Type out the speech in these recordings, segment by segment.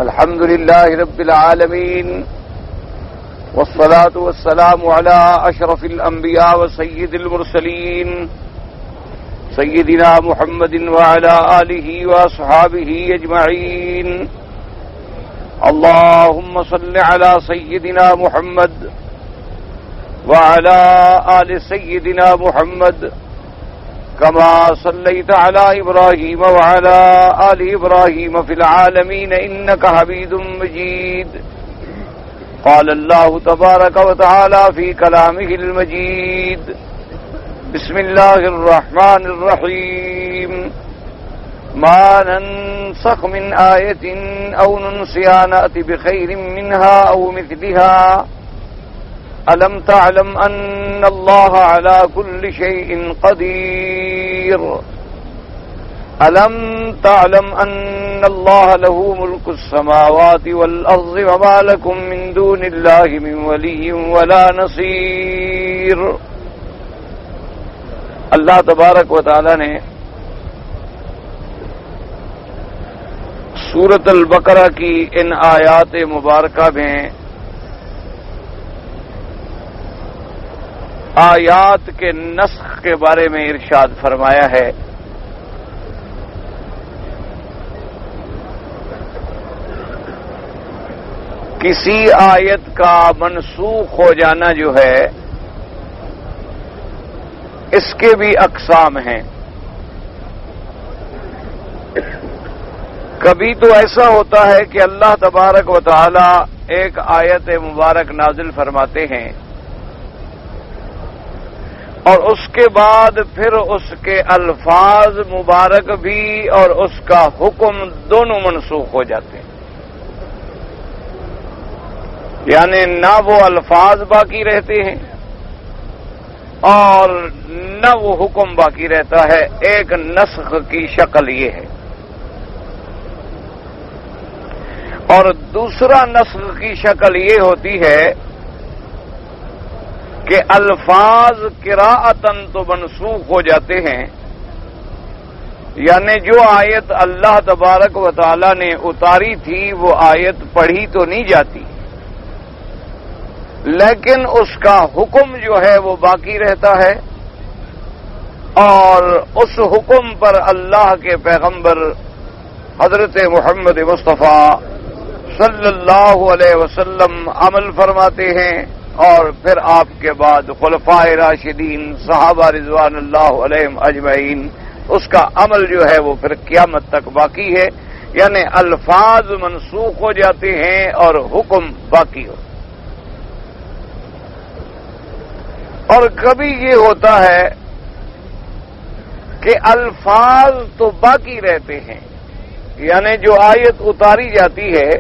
الحمد لله رب العالمين والصلاة والسلام على أشرف الأنبياء وسيد المرسلين سيدنا محمد وعلى آله وأصحابه أجمعين. اللهم صل على سيدنا محمد وعلى آل سيدنا محمد كما صليت على إبراهيم وعلى آل إبراهيم في العالمين إنك حميد مجيد. قال الله تبارك وتعالى في كلامه المجيد: بسم الله الرحمن الرحيم. ما ننسخ من آية أو ننسها نأت بخير منها أو مثلها ألم تعلم أن الله على كل شيء قدير. ألم تعلم أن الله له ملك السماوات والأرض وما لكم من دون الله من ولي ولا نصير. اللہ تبارک و تعالی نے سورۃ البقرہ کی ان آیات مبارکہ میں آیات کے نسخ کے بارے میں ارشاد فرمایا ہے. کسی آیت کا منسوخ ہو جانا جو ہے اس کے بھی اقسام ہیں. کبھی تو ایسا ہوتا ہے کہ اللہ تبارک و تعالی ایک آیت مبارک نازل فرماتے ہیں اور اس کے بعد پھر اس کے الفاظ مبارک بھی اور اس کا حکم دونوں منسوخ ہو جاتے ہیں. یعنی نہ وہ الفاظ باقی رہتے ہیں اور نہ وہ حکم باقی رہتا ہے. ایک نسخ کی شکل یہ ہے. اور دوسرا نسخ کی شکل یہ ہوتی ہے کہ الفاظ قراءتن تو منسوخ ہو جاتے ہیں. یعنی جو آیت اللہ تبارک و تعالی نے اتاری تھی وہ آیت پڑھی تو نہیں جاتی لیکن اس کا حکم جو ہے وہ باقی رہتا ہے اور اس حکم پر اللہ کے پیغمبر حضرت محمد مصطفیٰ صلی اللہ علیہ وسلم عمل فرماتے ہیں اور پھر آپ کے بعد خلفائے راشدین صحابہ رضوان اللہ علیہم اجمعین اس کا عمل جو ہے وہ پھر قیامت تک باقی ہے. یعنی الفاظ منسوخ ہو جاتے ہیں اور حکم باقی ہو. اور کبھی یہ ہوتا ہے کہ الفاظ تو باقی رہتے ہیں. یعنی جو آیت اتاری جاتی ہے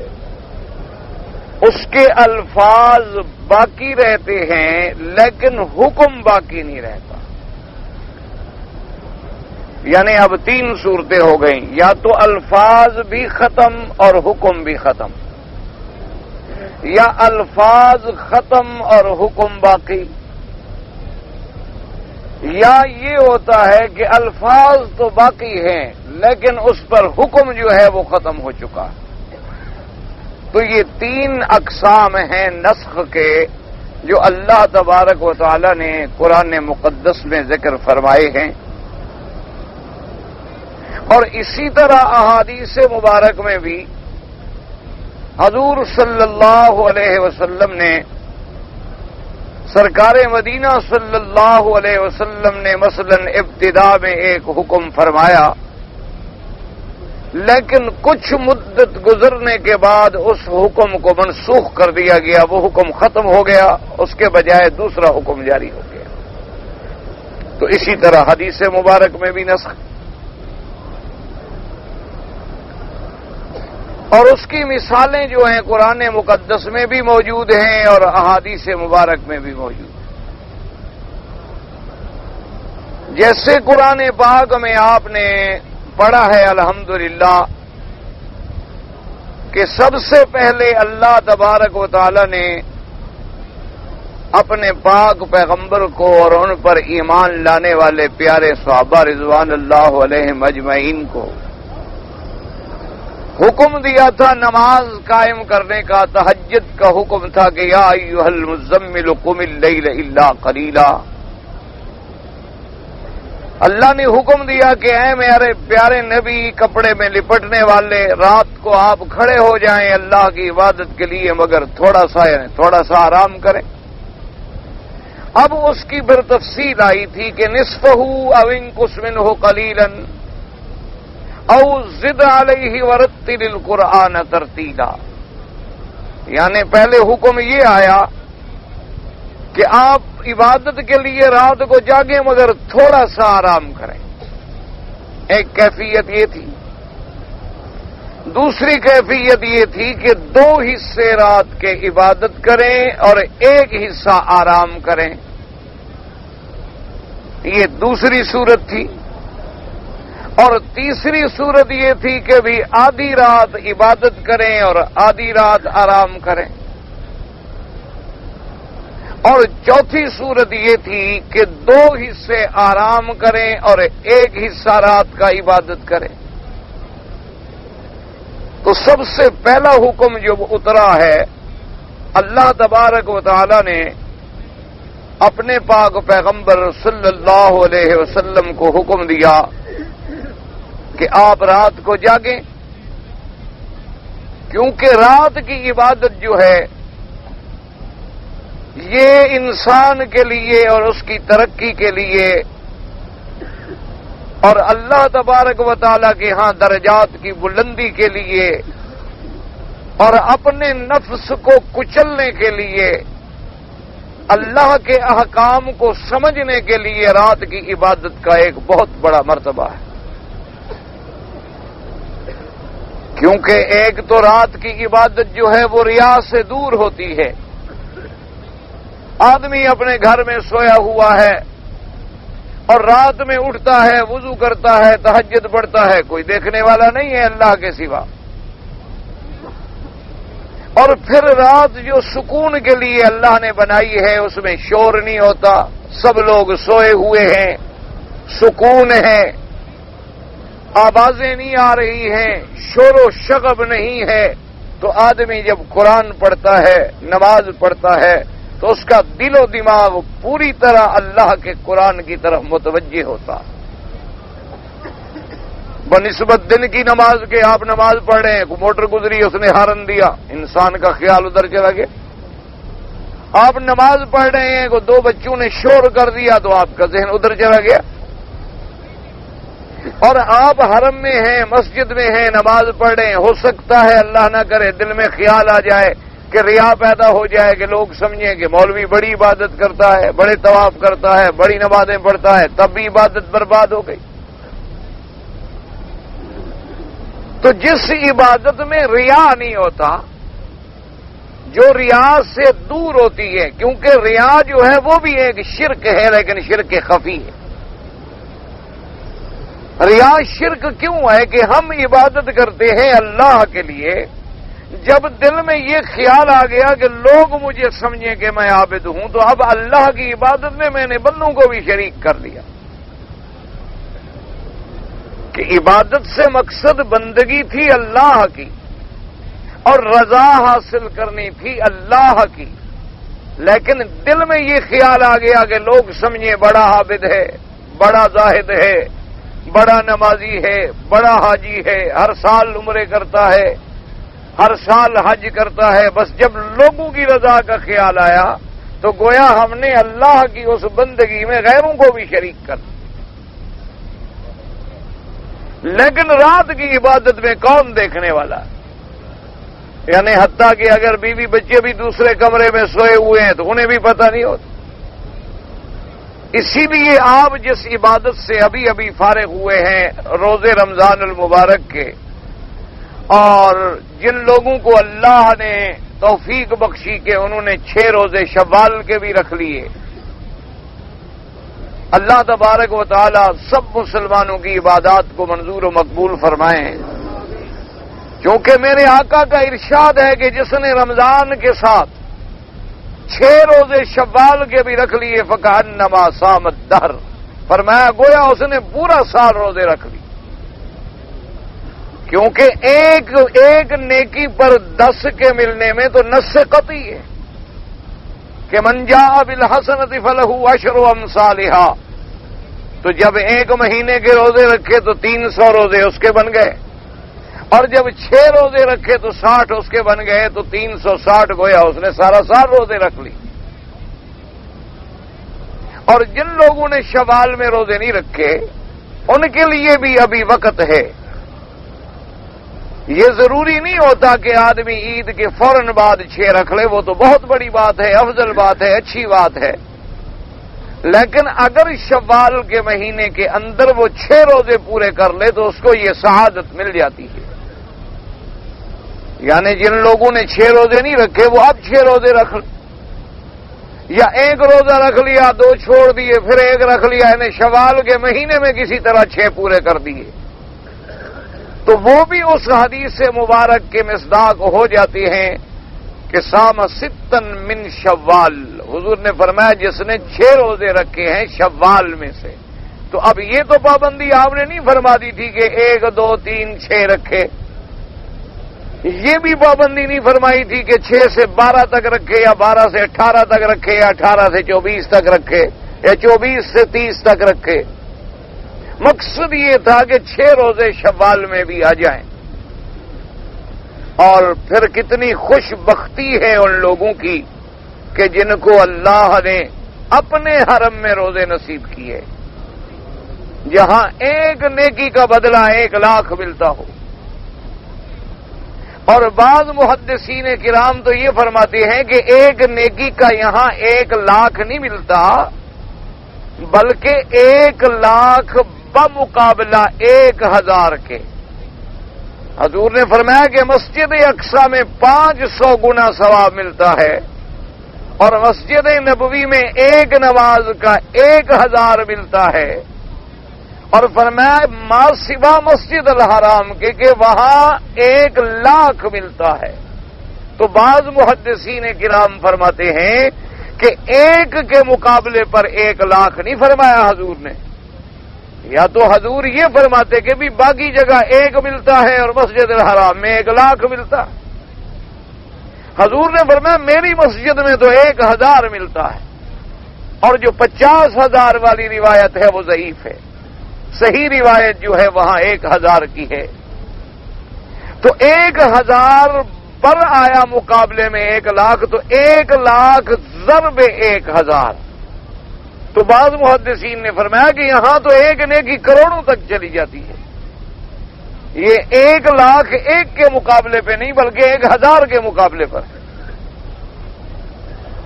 اس کے الفاظ باقی رہتے ہیں لیکن حکم باقی نہیں رہتا. یعنی اب تین صورتیں ہو گئیں. یا تو الفاظ بھی ختم اور حکم بھی ختم، یا الفاظ ختم اور حکم باقی، یا یہ ہوتا ہے کہ الفاظ تو باقی ہیں لیکن اس پر حکم جو ہے وہ ختم ہو چکا. تو یہ تین اقسام ہیں نسخ کے جو اللہ تبارک و تعالی نے قرآن مقدس میں ذکر فرمائے ہیں. اور اسی طرح احادیث مبارک میں بھی حضور صلی اللہ علیہ وسلم نے سرکار مدینہ صلی اللہ علیہ وسلم نے مثلا ابتدا میں ایک حکم فرمایا لیکن کچھ مدت گزرنے کے بعد اس حکم کو منسوخ کر دیا گیا. وہ حکم ختم ہو گیا، اس کے بجائے دوسرا حکم جاری ہو گیا. تو اسی طرح حدیث مبارک میں بھی نسخ اور اس کی مثالیں جو ہیں قرآن مقدس میں بھی موجود ہیں اور احادیث مبارک میں بھی موجود ہیں. جیسے قرآن پاک میں آپ نے پڑھا ہے الحمدللہ کہ سب سے پہلے اللہ تبارک و تعالی نے اپنے پاک پیغمبر کو اور ان پر ایمان لانے والے پیارے صحابہ رضوان اللہ علیہم اجمعین کو حکم دیا تھا نماز قائم کرنے کا، تہجد کا حکم تھا کہ یا ایھا المزمل قم اللیل الا قلیلا۔ اللہ نے حکم دیا کہ اے میرے پیارے نبی، کپڑے میں لپٹنے والے، رات کو آپ کھڑے ہو جائیں اللہ کی عبادت کے لیے، مگر تھوڑا سا آرام کریں۔ اب اس کی پھر تفصیل آئی تھی کہ نصفہ او انقص منہ قلیلا او زد علیہ ورتل القرآن ترتیلا، یعنی پہلے حکم یہ آیا کہ آپ عبادت کے لیے رات کو جاگیں مگر تھوڑا سا آرام کریں، ایک کیفیت یہ تھی۔ دوسری کیفیت یہ تھی کہ 2 حصے رات کے عبادت کریں اور 1 حصہ آرام کریں، یہ دوسری صورت تھی۔ اور تیسری صورت یہ تھی کہ بھی آدھی رات عبادت کریں اور آدھی رات آرام کریں۔ اور چوتھی صورت یہ تھی کہ 2 حصے آرام کریں اور 1 حصہ رات کا عبادت کریں۔ تو سب سے پہلا حکم جو اترا ہے، اللہ تبارک و تعالی نے اپنے پاک پیغمبر صلی اللہ علیہ وسلم کو حکم دیا کہ آپ رات کو جاگیں، کیونکہ رات کی عبادت جو ہے یہ انسان کے لیے اور اس کی ترقی کے لیے اور اللہ تبارک و تعالی کے ہاں درجات کی بلندی کے لیے اور اپنے نفس کو کچلنے کے لیے، اللہ کے احکام کو سمجھنے کے لیے رات کی عبادت کا ایک بہت بڑا مرتبہ ہے۔ کیونکہ ایک تو رات کی عبادت جو ہے وہ ریا سے دور ہوتی ہے۔ آدمی اپنے گھر میں سویا ہوا ہے اور رات میں اٹھتا ہے، وضو کرتا ہے، تہجد پڑھتا ہے، کوئی دیکھنے والا نہیں ہے اللہ کے سوا۔ اور پھر رات جو سکون کے لیے اللہ نے بنائی ہے اس میں شور نہیں ہوتا، سب لوگ سوئے ہوئے ہیں، سکون ہے، آوازیں نہیں آ رہی ہیں، شور و شغب نہیں ہے، تو آدمی جب قرآن پڑھتا ہے، نماز پڑھتا ہے، تو اس کا دل و دماغ پوری طرح اللہ کے قرآن کی طرف متوجہ ہوتا۔ بنسبت دن کی نماز کے آپ نماز پڑھ رہے ہیں، کوئی موٹر گزری اس نے ہارن دیا، انسان کا خیال ادھر چلا گیا۔ آپ نماز پڑھ رہے ہیں، کوئی 2 بچوں نے شور کر دیا تو آپ کا ذہن ادھر چلا گیا۔ اور آپ حرم میں ہیں، مسجد میں ہیں، نماز پڑھ رہے ہیں، ہو سکتا ہے اللہ نہ کرے دل میں خیال آ جائے کہ ریا پیدا ہو جائے، کہ لوگ سمجھیں کہ مولوی بڑی عبادت کرتا ہے، بڑے طواف کرتا ہے، بڑی نمازیں پڑھتا ہے، تب بھی عبادت برباد ہو گئی۔ تو جس عبادت میں ریا نہیں ہوتا، جو ریا سے دور ہوتی ہے، کیونکہ ریا جو ہے وہ بھی ایک شرک ہے، لیکن شرک خفی ہے۔ ریا شرک کیوں ہے کہ ہم عبادت کرتے ہیں اللہ کے لیے، جب دل میں یہ خیال آ گیا کہ لوگ مجھے سمجھیں کہ میں عابد ہوں، تو اب اللہ کی عبادت میں نے بندوں کو بھی شریک کر لیا۔ کہ عبادت سے مقصد بندگی تھی اللہ کی اور رضا حاصل کرنی تھی اللہ کی، لیکن دل میں یہ خیال آ گیا کہ لوگ سمجھیں بڑا عابد ہے، بڑا زاہد ہے، بڑا نمازی ہے، بڑا حاجی ہے، ہر سال عمرے کرتا ہے، ہر سال حج کرتا ہے۔ بس جب لوگوں کی رضا کا خیال آیا تو گویا ہم نے اللہ کی اس بندگی میں غیروں کو بھی شریک کر دیا۔ لیکن رات کی عبادت میں کون دیکھنے والا؟ یعنی حتیٰ کہ اگر بیوی بچے بھی دوسرے کمرے میں سوئے ہوئے ہیں تو انہیں بھی پتہ نہیں ہوتا۔ اسی لیے آپ جس عبادت سے ابھی ابھی فارغ ہوئے ہیں، روزے رمضان المبارک کے، اور جن لوگوں کو اللہ نے توفیق بخشی کہ انہوں نے 6 روزے شوال کے بھی رکھ لیے، اللہ تبارک و تعالی سب مسلمانوں کی عبادات کو منظور و مقبول فرمائیں، کیونکہ میرے آقا کا ارشاد ہے کہ جس نے رمضان کے ساتھ 6 روزے شوال کے بھی رکھ لیے فکأنما صام الدہر، فرمایا گویا اس نے پورا سال روزے رکھ لی۔ کیونکہ ایک نیکی پر 10 کے ملنے میں تو نص قطعی ہے کہ من جاء بالحسنۃ فلہ عشر امثالھا. تو جب ایک مہینے کے روزے رکھے تو 300 روزے اس کے بن گئے، اور جب 6 روزے رکھے تو 60 اس کے بن گئے، تو 360 گویا اس نے سارا سال روزے رکھ لی. اور جن لوگوں نے شوال میں روزے نہیں رکھے ان کے لیے بھی ابھی وقت ہے. یہ ضروری نہیں ہوتا کہ آدمی عید کے فوراً بعد 6 رکھ لے، وہ تو بہت بڑی بات ہے، افضل بات ہے، اچھی بات ہے. لیکن اگر شوال کے مہینے کے اندر وہ 6 روزے پورے کر لے تو اس کو یہ سعادت مل جاتی ہے. یعنی جن لوگوں نے 6 روزے نہیں رکھے وہ اب 6 روزے رکھ، یا 1 روزہ رکھ لیا، 2 چھوڑ دیے، پھر 1 رکھ لیا، یعنی شوال کے مہینے میں کسی طرح 6 پورے کر دیے، تو وہ بھی اس حدیث مبارک کے مصداق ہو جاتی ہیں کہ صام 6 من شوال. حضور نے فرمایا جس نے 6 روزے رکھے ہیں شوال میں سے. تو اب یہ تو پابندی آپ نے نہیں فرما دی تھی کہ 1 2 3 6 رکھے، یہ بھی پابندی نہیں فرمائی تھی کہ 6 سے 12 تک رکھے، یا 12 سے 18 تک رکھے، یا 18 سے 24 تک رکھے، یا 24 سے 30 تک رکھے. مقصد یہ تھا کہ 6 روزے شوال میں بھی آ جائیں. اور پھر کتنی خوش بختی ہے ان لوگوں کی کہ جن کو اللہ نے اپنے حرم میں روزے نصیب کیے، جہاں ایک نیکی کا بدلہ 1 لاکھ ملتا ہو. اور بعض محدثین کرام تو یہ فرماتے ہیں کہ ایک نیکی کا یہاں 1 لاکھ نہیں ملتا، بلکہ 1 لاکھ بمقابلہ 1000 کے. حضور نے فرمایا کہ مسجد اقصی میں 500 گنا ثواب ملتا ہے، اور مسجد نبوی میں 1 نماز کا 1000 ملتا ہے. اور فرمایا ما سوا مسجد الحرام کے کہ وہاں 1 لاکھ ملتا ہے. تو بعض محدثین کرام فرماتے ہیں کہ 1 کے مقابلے پر 1 لاکھ نہیں فرمایا حضور نے. یا تو حضور یہ فرماتے کہ بھی باقی جگہ 1 ملتا ہے اور مسجد الحرام میں 1 لاکھ ملتا. حضور نے فرمایا میری مسجد میں تو 1000 ملتا ہے، اور جو 50,000 والی روایت ہے وہ ضعیف ہے. صحیح روایت جو ہے وہاں 1000 کی ہے. تو 1000 پر آیا مقابلے میں 1 لاکھ، تو 1 لاکھ ضرب 1000. تو بعض محدثین نے فرمایا کہ یہاں تو 1 نیکی کروڑوں تک چلی جاتی ہے. یہ 1 لاکھ 1 کے مقابلے پہ نہیں بلکہ 1000 کے مقابلے پر.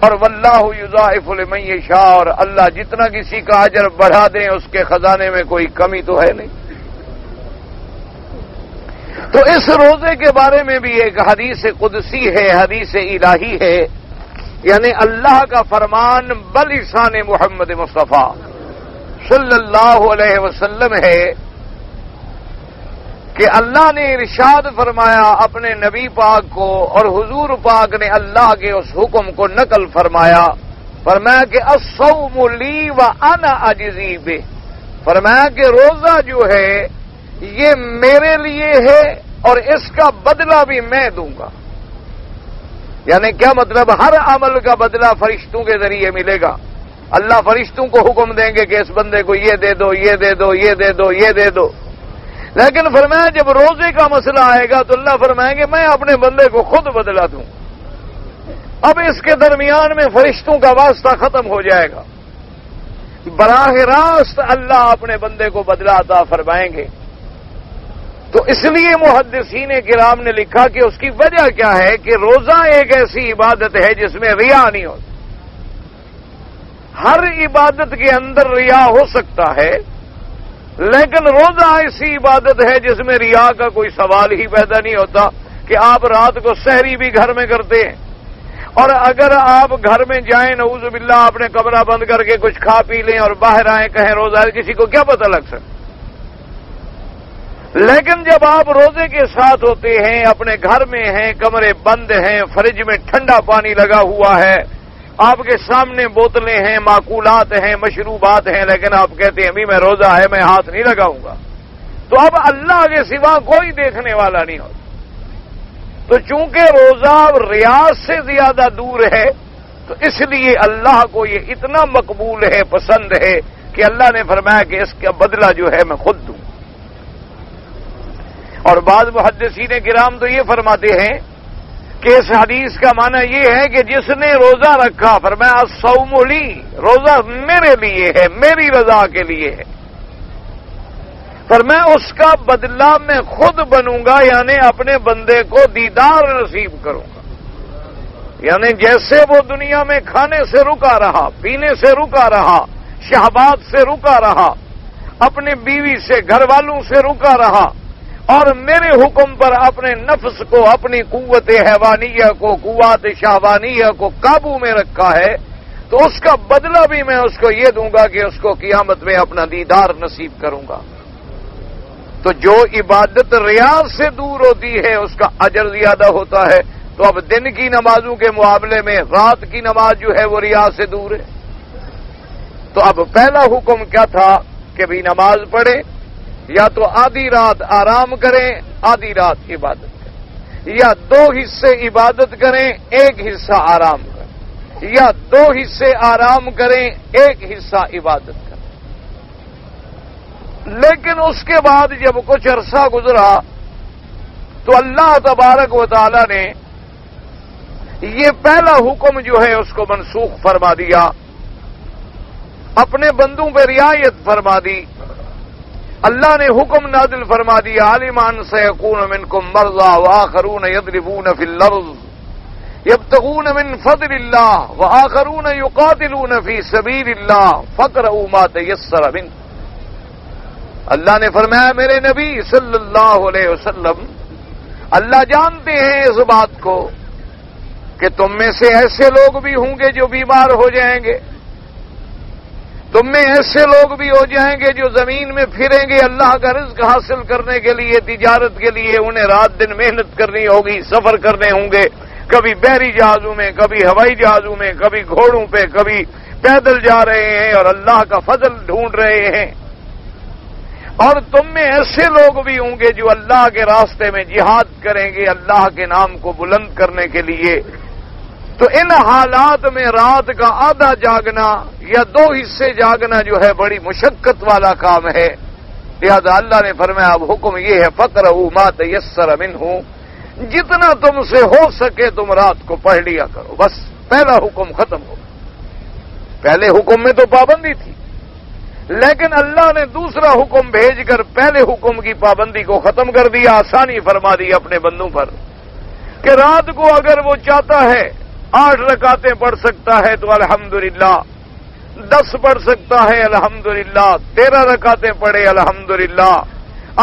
اور واللہ یضاعف لمن یشاء، اور اللہ جتنا کسی کا اجر بڑھا دیں اس کے خزانے میں کوئی کمی تو ہے نہیں. تو اس روزے کے بارے میں بھی ایک حدیث قدسی ہے، حدیث الہی ہے، یعنی اللہ کا فرمان بلسان محمد مصطفیٰ صلی اللہ علیہ وسلم ہے کہ اللہ نے ارشاد فرمایا اپنے نبی پاک کو، اور حضور پاک نے اللہ کے اس حکم کو نقل فرمایا. فرمایا کہ الصوم لی وانا اجزی بہ. فرمایا کہ روزہ جو ہے یہ میرے لیے ہے اور اس کا بدلہ بھی میں دوں گا. یعنی کیا مطلب؟ ہر عمل کا بدلہ فرشتوں کے ذریعے ملے گا. اللہ فرشتوں کو حکم دیں گے کہ اس بندے کو یہ دے دو، یہ دے دو، یہ دے دو، یہ دے دو. لیکن فرمایا جب روزے کا مسئلہ آئے گا تو اللہ فرمائیں گے میں اپنے بندے کو خود بدلا دوں. اب اس کے درمیان میں فرشتوں کا واسطہ ختم ہو جائے گا، براہ راست اللہ اپنے بندے کو بدلا عطا فرمائیں گے. تو اس لیے محدثین کرام نے لکھا کہ اس کی وجہ کیا ہے کہ روزہ ایک ایسی عبادت ہے جس میں ریا نہیں ہوتی. ہر عبادت کے اندر ریا ہو سکتا ہے، لیکن روزہ ایسی عبادت ہے جس میں ریا کا کوئی سوال ہی پیدا نہیں ہوتا. کہ آپ رات کو سحری بھی گھر میں کرتے ہیں، اور اگر آپ گھر میں جائیں نعوذ باللہ اپنے کمرہ بند کر کے کچھ کھا پی لیں اور باہر آئیں کہیں روزہ ہے، کسی کو کیا پتہ لگ سکتا. لیکن جب آپ روزے کے ساتھ ہوتے ہیں، اپنے گھر میں ہیں، کمرے بند ہیں، فریج میں ٹھنڈا پانی لگا ہوا ہے، آپ کے سامنے بوتلیں ہیں، معقولات ہیں، مشروبات ہیں، لیکن آپ کہتے ہیں ابھی میں روزہ ہے میں ہاتھ نہیں لگاؤں گا، تو تو اب اللہ کے سوا کوئی دیکھنے والا نہیں ہوتا. تو چونکہ روزہ ریاض سے زیادہ دور ہے تو اس لیے اللہ کو یہ اتنا مقبول ہے، پسند ہے کہ اللہ نے فرمایا کہ اس کا بدلہ جو ہے میں خود دوں. اور بعض محدثین کرام تو یہ فرماتے ہیں کہ اس حدیث کا معنی یہ ہے کہ جس نے روزہ رکھا، فرمایا الصوم لی، روزہ میرے لیے ہے، میری رضا کے لیے ہے، فرمایا اس کا بدلہ میں خود بنوں گا، یعنی اپنے بندے کو دیدار نصیب کروں گا. یعنی جیسے وہ دنیا میں کھانے سے رکا رہا، پینے سے رکا رہا، شہوات سے رکا رہا، اپنے بیوی سے، گھر والوں سے رکا رہا، اور میرے حکم پر اپنے نفس کو، اپنی قوت حیوانیہ کو، قوت شہوانیہ کو قابو میں رکھا ہے، تو اس کا بدلہ بھی میں اس کو یہ دوں گا کہ اس کو قیامت میں اپنا دیدار نصیب کروں گا. تو جو عبادت ریاض سے دور ہوتی ہے اس کا اجر زیادہ ہوتا ہے. تو اب دن کی نمازوں کے معاملے میں رات کی نماز جو ہے وہ ریاض سے دور ہے. تو اب پہلا حکم کیا تھا کہ بھی نماز پڑھیں، یا تو آدھی رات آرام کریں، آدھی رات عبادت کریں، یا دو حصے عبادت کریں، ایک حصہ آرام کریں، یا دو حصے آرام کریں، ایک حصہ عبادت کریں. لیکن اس کے بعد جب کچھ عرصہ گزرا تو اللہ تبارک و تعالی نے یہ پہلا حکم جو ہے اس کو منسوخ فرما دیا، اپنے بندوں پہ رعایت فرما دی. اللہ نے حکم نازل فرما دیا علم ان سیکون منکم مرضی وآخرون یضربون فی الارض یبتغون من فضل اللہ وآخرون یقاتلون فی سبیل اللہ فاقرؤوا ما تیسر منہ. اللہ نے فرمایا میرے نبی صلی اللہ علیہ وسلم، اللہ جانتے ہیں اس بات کو کہ تم میں سے ایسے لوگ بھی ہوں گے جو بیمار ہو جائیں گے، تم میں ایسے لوگ بھی ہو جائیں گے جو زمین میں پھریں گے اللہ کا رزق حاصل کرنے کے لیے، تجارت کے لیے انہیں رات دن محنت کرنی ہوگی، سفر کرنے ہوں گے، کبھی بحری جہازوں میں، کبھی ہوائی جہازوں میں، کبھی گھوڑوں پہ، کبھی پیدل جا رہے ہیں اور اللہ کا فضل ڈھونڈ رہے ہیں. اور تم میں ایسے لوگ بھی ہوں گے جو اللہ کے راستے میں جہاد کریں گے اللہ کے نام کو بلند کرنے کے لیے. تو ان حالات میں رات کا آدھا جاگنا یا دو حصے جاگنا جو ہے بڑی مشقت والا کام ہے. لہذا اللہ نے فرمایا اب حکم یہ ہے فقرؤوا ما تیسر منہ، جتنا تم سے ہو سکے تم رات کو پڑھ لیا کرو. بس پہلا حکم ختم ہو. پہلے حکم میں تو پابندی تھی، لیکن اللہ نے دوسرا حکم بھیج کر پہلے حکم کی پابندی کو ختم کر دیا، آسانی فرما دی اپنے بندوں پر کہ رات کو اگر وہ چاہتا ہے 8 رکعتیں پڑھ سکتا ہے تو الحمدللہ، 10 پڑھ سکتا ہے الحمدللہ، 13 رکعتیں پڑھے الحمدللہ،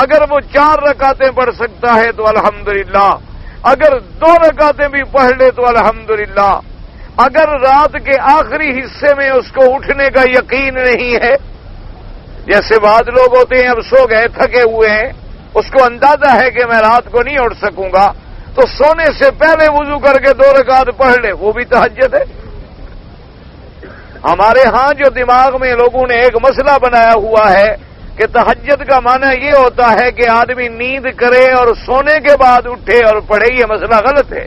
اگر وہ 4 رکعتیں پڑھ سکتا ہے تو الحمدللہ، اگر 2 رکعتیں بھی پڑھ لے تو الحمدللہ. اگر رات کے آخری حصے میں اس کو اٹھنے کا یقین نہیں ہے، جیسے بعض لوگ ہوتے ہیں اب سو گئے تھکے ہوئے ہیں، اس کو اندازہ ہے کہ میں رات کو نہیں اٹھ سکوں گا، تو سونے سے پہلے وضو کر کے 2 رکعت پڑھ لے، وہ بھی تہجد ہے. ہمارے ہاں جو دماغ میں لوگوں نے ایک مسئلہ بنایا ہوا ہے کہ تہجد کا معنی یہ ہوتا ہے کہ آدمی نیند کرے اور سونے کے بعد اٹھے اور پڑھے، یہ مسئلہ غلط ہے.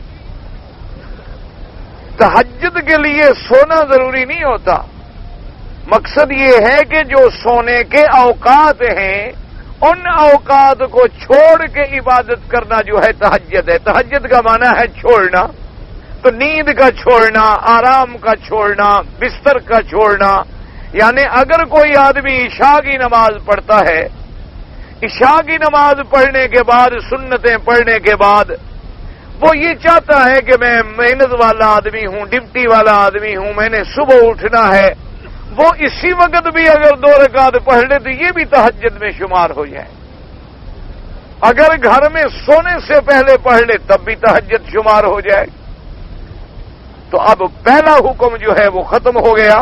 تہجد کے لیے سونا ضروری نہیں ہوتا. مقصد یہ ہے کہ جو سونے کے اوقات ہیں ان اوقات کو چھوڑ کے عبادت کرنا جو ہے تہجد ہے. تہجد کا معنی ہے چھوڑنا. تو نیند کا چھوڑنا، آرام کا چھوڑنا، بستر کا چھوڑنا. یعنی اگر کوئی آدمی عشاء کی نماز پڑھتا ہے، عشاء کی نماز پڑھنے کے بعد، سنتیں پڑھنے کے بعد وہ یہ چاہتا ہے کہ میں محنت والا آدمی ہوں، ڈپٹی والا آدمی ہوں، میں نے صبح اٹھنا ہے، وہ اسی وقت بھی اگر 2 رکعت پڑھ لے تو یہ بھی تہجد میں شمار ہو جائے. اگر گھر میں سونے سے پہلے پڑھ لے تب بھی تہجد شمار ہو جائے. تو اب پہلا حکم جو ہے وہ ختم ہو گیا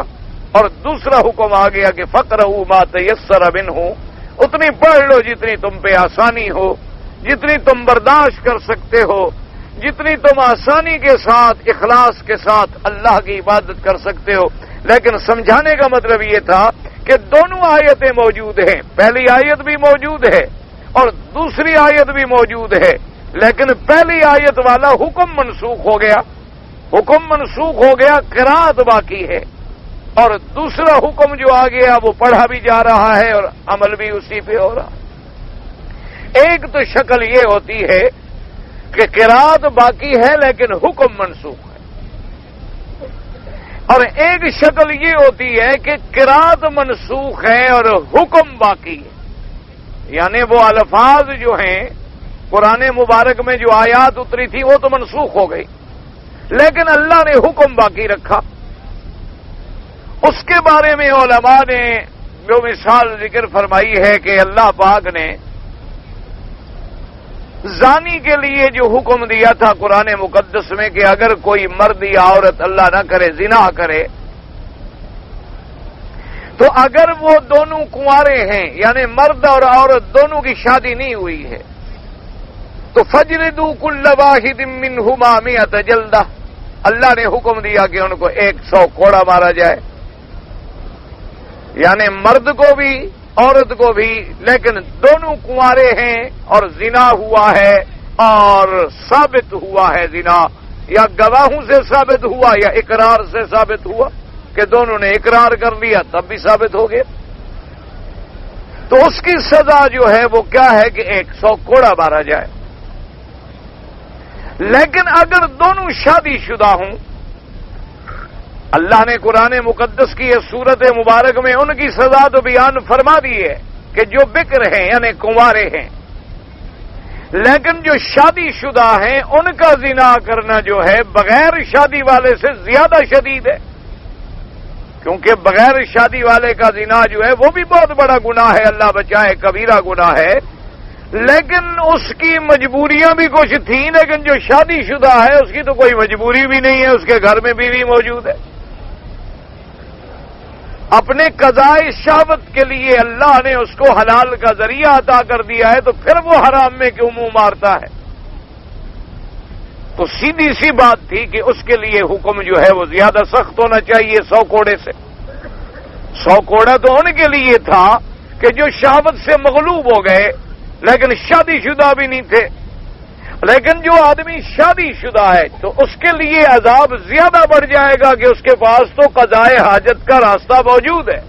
اور دوسرا حکم آ گیا کہ فقرؤوا ما تیسر منہ، اتنی پڑھ لو جتنی تم پہ آسانی ہو، جتنی تم برداشت کر سکتے ہو، جتنی تم آسانی کے ساتھ، اخلاص کے ساتھ اللہ کی عبادت کر سکتے ہو. لیکن سمجھانے کا مطلب یہ تھا کہ دونوں آیتیں موجود ہیں، پہلی آیت بھی موجود ہے اور دوسری آیت بھی موجود ہے، لیکن پہلی آیت والا حکم منسوخ ہو گیا، حکم منسوخ ہو گیا، قرات باقی ہے، اور دوسرا حکم جو آ گیا وہ پڑھا بھی جا رہا ہے اور عمل بھی اسی پہ ہو رہا۔ ایک تو شکل یہ ہوتی ہے کہ قرات باقی ہے لیکن حکم منسوخ ہے، اور ایک شکل یہ ہوتی ہے کہ قرات منسوخ ہے اور حکم باقی ہے، یعنی وہ الفاظ جو ہیں قرآن مبارک میں جو آیات اتری تھی وہ تو منسوخ ہو گئی، لیکن اللہ نے حکم باقی رکھا۔ اس کے بارے میں علماء نے جو مثال ذکر فرمائی ہے کہ اللہ پاک نے زانی کے لیے جو حکم دیا تھا قرآن مقدس میں کہ اگر کوئی مرد یا عورت اللہ نہ کرے زنا کرے، تو اگر وہ دونوں کنوارے ہیں یعنی مرد اور عورت دونوں کی شادی نہیں ہوئی ہے تو فجلدوا کل واحد منہما 100 جلدہ، اللہ نے حکم دیا کہ ان کو 100 کوڑا مارا جائے، یعنی مرد کو بھی عورت کو بھی، لیکن دونوں کنوارے ہیں اور زنا ہوا ہے اور ثابت ہوا ہے زنا، یا گواہوں سے ثابت ہوا یا اقرار سے ثابت ہوا کہ دونوں نے اقرار کر لیا تب بھی ثابت ہو گیا، تو اس کی سزا جو ہے وہ کیا ہے کہ 100 کوڑا مارا جائے۔ لیکن اگر دونوں شادی شدہ ہوں، اللہ نے قرآن مقدس کی اس سورت مبارک میں ان کی سزا تو بیان فرما دی ہے کہ جو بکر ہیں یعنی کنوارے ہیں، لیکن جو شادی شدہ ہیں ان کا زنا کرنا جو ہے بغیر شادی والے سے زیادہ شدید ہے، کیونکہ بغیر شادی والے کا زنا جو ہے وہ بھی بہت بڑا گناہ ہے، اللہ بچائے کبیرہ گناہ ہے، لیکن اس کی مجبوریاں بھی کچھ تھیں، لیکن جو شادی شدہ ہے اس کی تو کوئی مجبوری بھی نہیں ہے، اس کے گھر میں بیوی موجود ہے، اپنے قضائے شہوت کے لیے اللہ نے اس کو حلال کا ذریعہ عطا کر دیا ہے، تو پھر وہ حرام میں کیوں منہ مارتا ہے؟ تو سیدھی سی بات تھی کہ اس کے لیے حکم جو ہے وہ زیادہ سخت ہونا چاہیے 100 کوڑے سے۔ 100 کوڑا تو ان کے لیے تھا کہ جو شہوت سے مغلوب ہو گئے لیکن شادی شدہ بھی نہیں تھے، لیکن جو آدمی شادی شدہ ہے تو اس کے لیے عذاب زیادہ بڑھ جائے گا کہ اس کے پاس تو قضائے حاجت کا راستہ موجود ہے،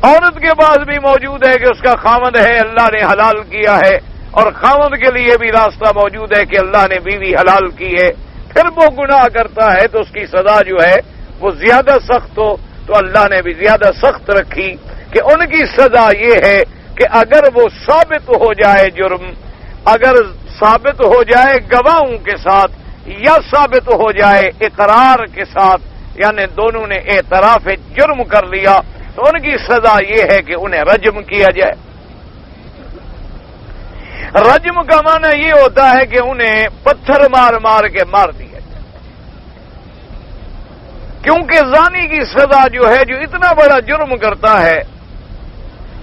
عورت کے پاس بھی موجود ہے کہ اس کا خاوند ہے اللہ نے حلال کیا ہے، اور خاوند کے لیے بھی راستہ موجود ہے کہ اللہ نے بیوی حلال کی ہے، پھر وہ گناہ کرتا ہے تو اس کی سزا جو ہے وہ زیادہ سخت ہو، تو اللہ نے بھی زیادہ سخت رکھی کہ ان کی سزا یہ ہے کہ اگر وہ ثابت ہو جائے جرم، اگر ثابت ہو جائے گواہوں کے ساتھ یا ثابت ہو جائے اقرار کے ساتھ، یعنی دونوں نے اعتراف جرم کر لیا، تو ان کی سزا یہ ہے کہ انہیں رجم کیا جائے۔ رجم کا معنی یہ ہوتا ہے کہ انہیں پتھر مار مار کے مار دیا جائے، کیونکہ زانی کی سزا جو ہے جو اتنا بڑا جرم کرتا ہے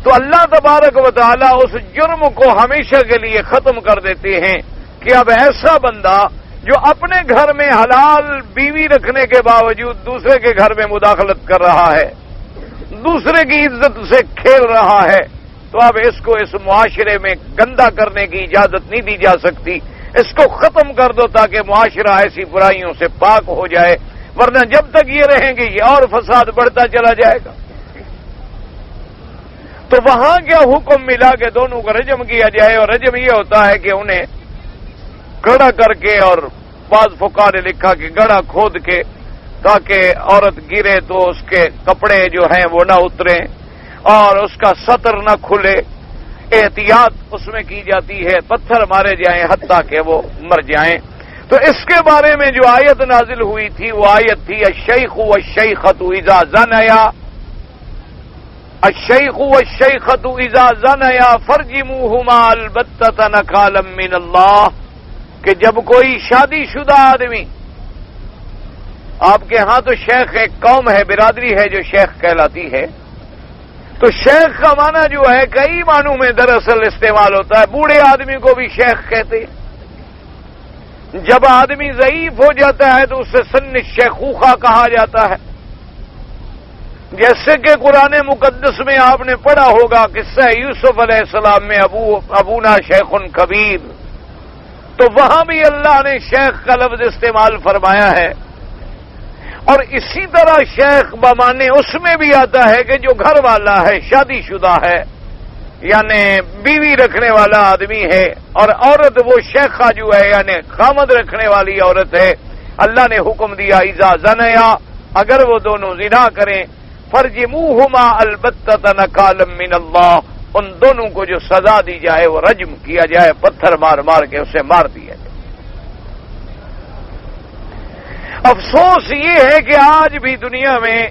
تو اللہ تبارک و تعالی اس جرم کو ہمیشہ کے لیے ختم کر دیتے ہیں کہ اب ایسا بندہ جو اپنے گھر میں حلال بیوی رکھنے کے باوجود دوسرے کے گھر میں مداخلت کر رہا ہے، دوسرے کی عزت سے کھیل رہا ہے، تو اب اس کو اس معاشرے میں گندا کرنے کی اجازت نہیں دی جا سکتی، اس کو ختم کر دو تاکہ معاشرہ ایسی برائیوں سے پاک ہو جائے، ورنہ جب تک یہ رہیں گے یہ اور فساد بڑھتا چلا جائے گا۔ تو وہاں کیا حکم ملا کہ دونوں کو رجم کیا جائے، اور رجم یہ ہوتا ہے کہ انہیں گڑھا کر کے، اور بعض فقہاء نے لکھا کہ گڑھا کھود کے تاکہ عورت گرے تو اس کے کپڑے جو ہیں وہ نہ اتریں اور اس کا سطر نہ کھلے، احتیاط اس میں کی جاتی ہے، پتھر مارے جائیں حتیٰ کہ وہ مر جائیں۔ تو اس کے بارے میں جو آیت نازل ہوئی تھی وہ آیت تھی الشیخ والشیخۃ اذا زنیا، الشیخ والشیخۃ اذا زنیا فرجموہما البتۃ نکالا من اللہ، کہ جب کوئی شادی شدہ آدمی، آپ کے ہاں تو شیخ ایک قوم ہے، برادری ہے جو شیخ کہلاتی ہے، تو شیخ کا معنی جو ہے کئی معنوں میں دراصل استعمال ہوتا ہے، بوڑھے آدمی کو بھی شیخ کہتے ہیں، جب آدمی ضعیف ہو جاتا ہے تو اسے سن شیخوخہ کہا جاتا ہے، جیسے کہ قرآن مقدس میں آپ نے پڑھا ہوگا قصہ یوسف علیہ السلام میں ابونا شیخ کبیر، تو وہاں بھی اللہ نے شیخ کا لفظ استعمال فرمایا ہے، اور اسی طرح شیخ بمانے اس میں بھی آتا ہے کہ جو گھر والا ہے، شادی شدہ ہے، یعنی بیوی رکھنے والا آدمی ہے، اور عورت وہ شیخہ جو ہے یعنی خامد رکھنے والی عورت ہے۔ اللہ نے حکم دیا اذا زنیا، اگر وہ دونوں زنا کریں، فرجموہما البتۃ نکالا من اللہ، ان دونوں کو جو سزا دی جائے وہ رجم کیا جائے، پتھر مار مار کے اسے مار دیا جائے۔ افسوس یہ ہے کہ آج بھی دنیا میں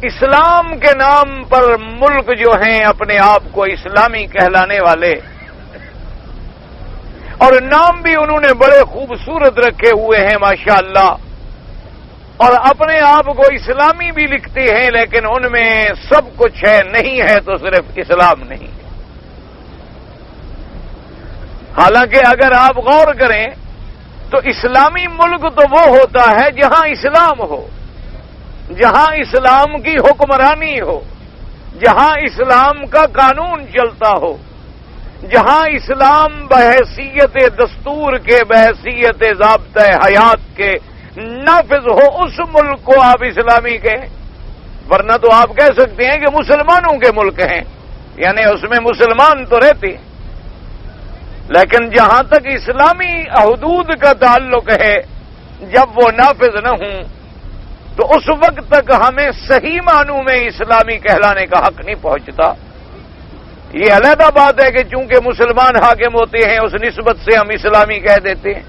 اسلام کے نام پر ملک جو ہیں اپنے آپ کو اسلامی کہلانے والے، اور نام بھی انہوں نے بڑے خوبصورت رکھے ہوئے ہیں ماشاءاللہ، اور اپنے آپ کو اسلامی بھی لکھتے ہیں، لیکن ان میں سب کچھ ہے، نہیں ہے تو صرف اسلام نہیں ہے۔ حالانکہ اگر آپ غور کریں تو اسلامی ملک تو وہ ہوتا ہے جہاں اسلام ہو، جہاں اسلام کی حکمرانی ہو، جہاں اسلام کا قانون چلتا ہو، جہاں اسلام بحیثیت دستور کے، بحیثیت ضابطۂ حیات کے نافذ ہو، اس ملک کو آپ اسلامی کہیں۔ ورنہ تو آپ کہہ سکتے ہیں کہ مسلمانوں کے ملک ہیں، یعنی اس میں مسلمان تو رہتے ہیں، لیکن جہاں تک اسلامی حدود کا تعلق ہے جب وہ نافذ نہ ہوں تو اس وقت تک ہمیں صحیح معنوں میں اسلامی کہلانے کا حق نہیں پہنچتا۔ یہ علیحدہ بات ہے کہ چونکہ مسلمان حاکم ہوتے ہیں اس نسبت سے ہم اسلامی کہہ دیتے ہیں،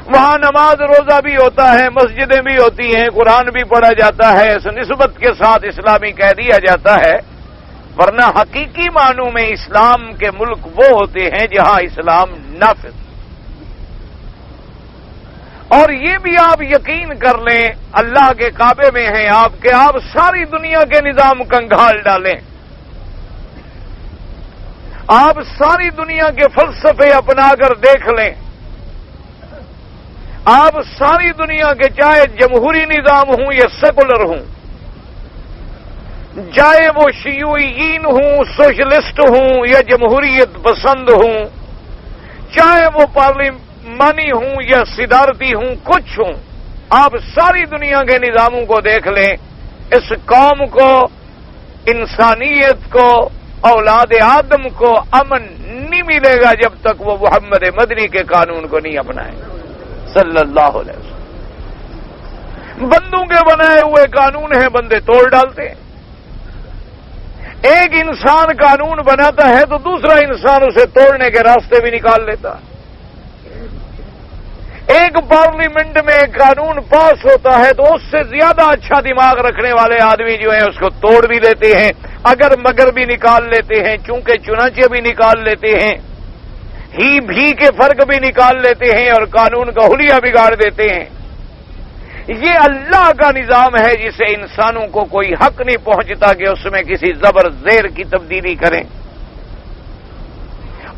وہاں نماز روزہ بھی ہوتا ہے، مسجدیں بھی ہوتی ہیں، قرآن بھی پڑھا جاتا ہے، اس نسبت کے ساتھ اسلامی کہہ دیا جاتا ہے، ورنہ حقیقی معنوں میں اسلام کے ملک وہ ہوتے ہیں جہاں اسلام نافذ۔ اور یہ بھی آپ یقین کر لیں، اللہ کے کعبے میں ہیں آپ کہ آپ ساری دنیا کے نظام کنگھال ڈالیں، آپ ساری دنیا کے فلسفے اپنا کر دیکھ لیں، آپ ساری دنیا کے چاہے جمہوری نظام ہوں یا سیکولر ہوں، چاہے وہ شیوعیین ہوں، سوشلسٹ ہوں یا جمہوریت پسند ہوں، چاہے وہ پارلیمانی ہوں یا صدارتی ہوں، کچھ ہوں، آپ ساری دنیا کے نظاموں کو دیکھ لیں، اس قوم کو، انسانیت کو، اولاد آدم کو امن نہیں ملے گا جب تک وہ محمد مدنی کے قانون کو نہیں اپنائیں صلی اللہ علیہ وسلم۔ بندوں کے بنائے ہوئے قانون ہیں، بندے توڑ ڈالتے ہیں۔ ایک انسان قانون بناتا ہے تو دوسرا انسان اسے توڑنے کے راستے بھی نکال لیتا ہے۔ ایک پارلیمنٹ میں ایک قانون پاس ہوتا ہے تو اس سے زیادہ اچھا دماغ رکھنے والے آدمی جو ہیں اس کو توڑ بھی لیتے ہیں، اگر مگر بھی نکال لیتے ہیں، چونکہ چنانچہ بھی نکال لیتے ہیں، ہی بھی کے فرق بھی نکال لیتے ہیں اور قانون کا حلیہ بگاڑ دیتے ہیں۔ یہ اللہ کا نظام ہے جسے انسانوں کو کوئی حق نہیں پہنچتا کہ اس میں کسی زبر زیر کی تبدیلی کریں۔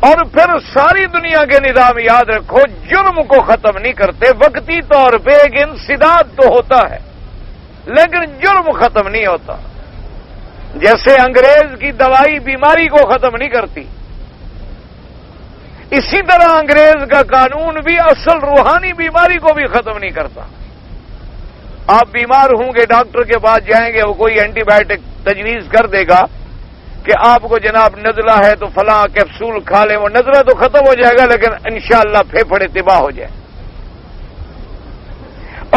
اور پھر ساری دنیا کے نظام یاد رکھو جرم کو ختم نہیں کرتے، وقتی طور پہ ایک انسداد تو ہوتا ہے لیکن جرم ختم نہیں ہوتا۔ جیسے انگریز کی دوائی بیماری کو ختم نہیں کرتی، اسی طرح انگریز کا قانون بھی اصل روحانی بیماری کو بھی ختم نہیں کرتا۔ آپ بیمار ہوں گے، ڈاکٹر کے پاس جائیں گے، وہ کوئی اینٹی بائیوٹک تجویز کر دے گا کہ آپ کو جناب نزلہ ہے تو فلاں کیپسول کھا لیں، وہ نزلہ تو ختم ہو جائے گا لیکن انشاءاللہ پھیپھڑے تباہ ہو جائے۔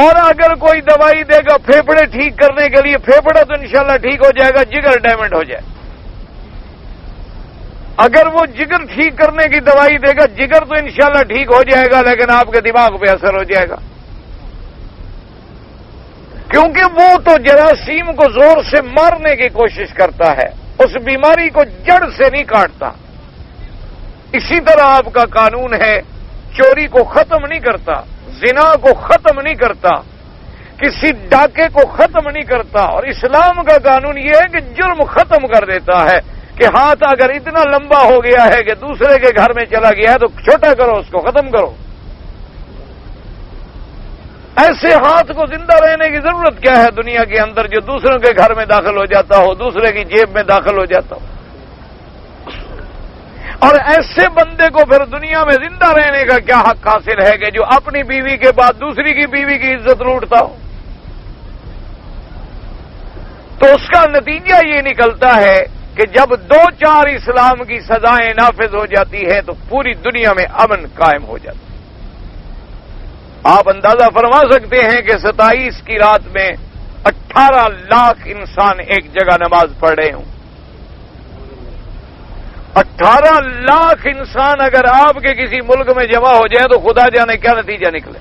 اور اگر کوئی دوائی دے گا پھیپھڑے ٹھیک کرنے کے لیے، پھیپھڑا تو انشاءاللہ ٹھیک ہو جائے گا، جگر ڈیمیج ہو جائے۔ اگر وہ جگر ٹھیک کرنے کی دوائی دے گا، جگر تو انشاءاللہ ٹھیک ہو جائے گا لیکن آپ کے دماغ پہ اثر ہو جائے گا، کیونکہ وہ تو جراثیم کو زور سے مارنے کی کوشش کرتا ہے، اس بیماری کو جڑ سے نہیں کاٹتا۔ اسی طرح آپ کا قانون ہے، چوری کو ختم نہیں کرتا، زنا کو ختم نہیں کرتا، کسی ڈاکے کو ختم نہیں کرتا، اور اسلام کا قانون یہ ہے کہ جرم ختم کر دیتا ہے کہ ہاتھ اگر اتنا لمبا ہو گیا ہے کہ دوسرے کے گھر میں چلا گیا ہے تو چھوٹا کرو، اس کو ختم کرو۔ ایسے ہاتھ کو زندہ رہنے کی ضرورت کیا ہے دنیا کے اندر جو دوسروں کے گھر میں داخل ہو جاتا ہو، دوسرے کی جیب میں داخل ہو جاتا ہو؟ اور ایسے بندے کو پھر دنیا میں زندہ رہنے کا کیا حق حاصل ہے کہ جو اپنی بیوی کے بعد دوسری کی بیوی کی عزت لوٹتا ہو؟ تو اس کا نتیجہ یہ نکلتا ہے کہ جب 2-4 اسلام کی سزائیں نافذ ہو جاتی ہیں تو پوری دنیا میں امن قائم ہو جاتا ہے۔ آپ اندازہ فرما سکتے ہیں کہ 27 کی رات میں 18 لاکھ انسان ایک جگہ نماز پڑھ رہے ہوں۔ 18 لاکھ انسان اگر آپ کے کسی ملک میں جمع ہو جائے تو خدا جانے کیا نتیجہ نکلے۔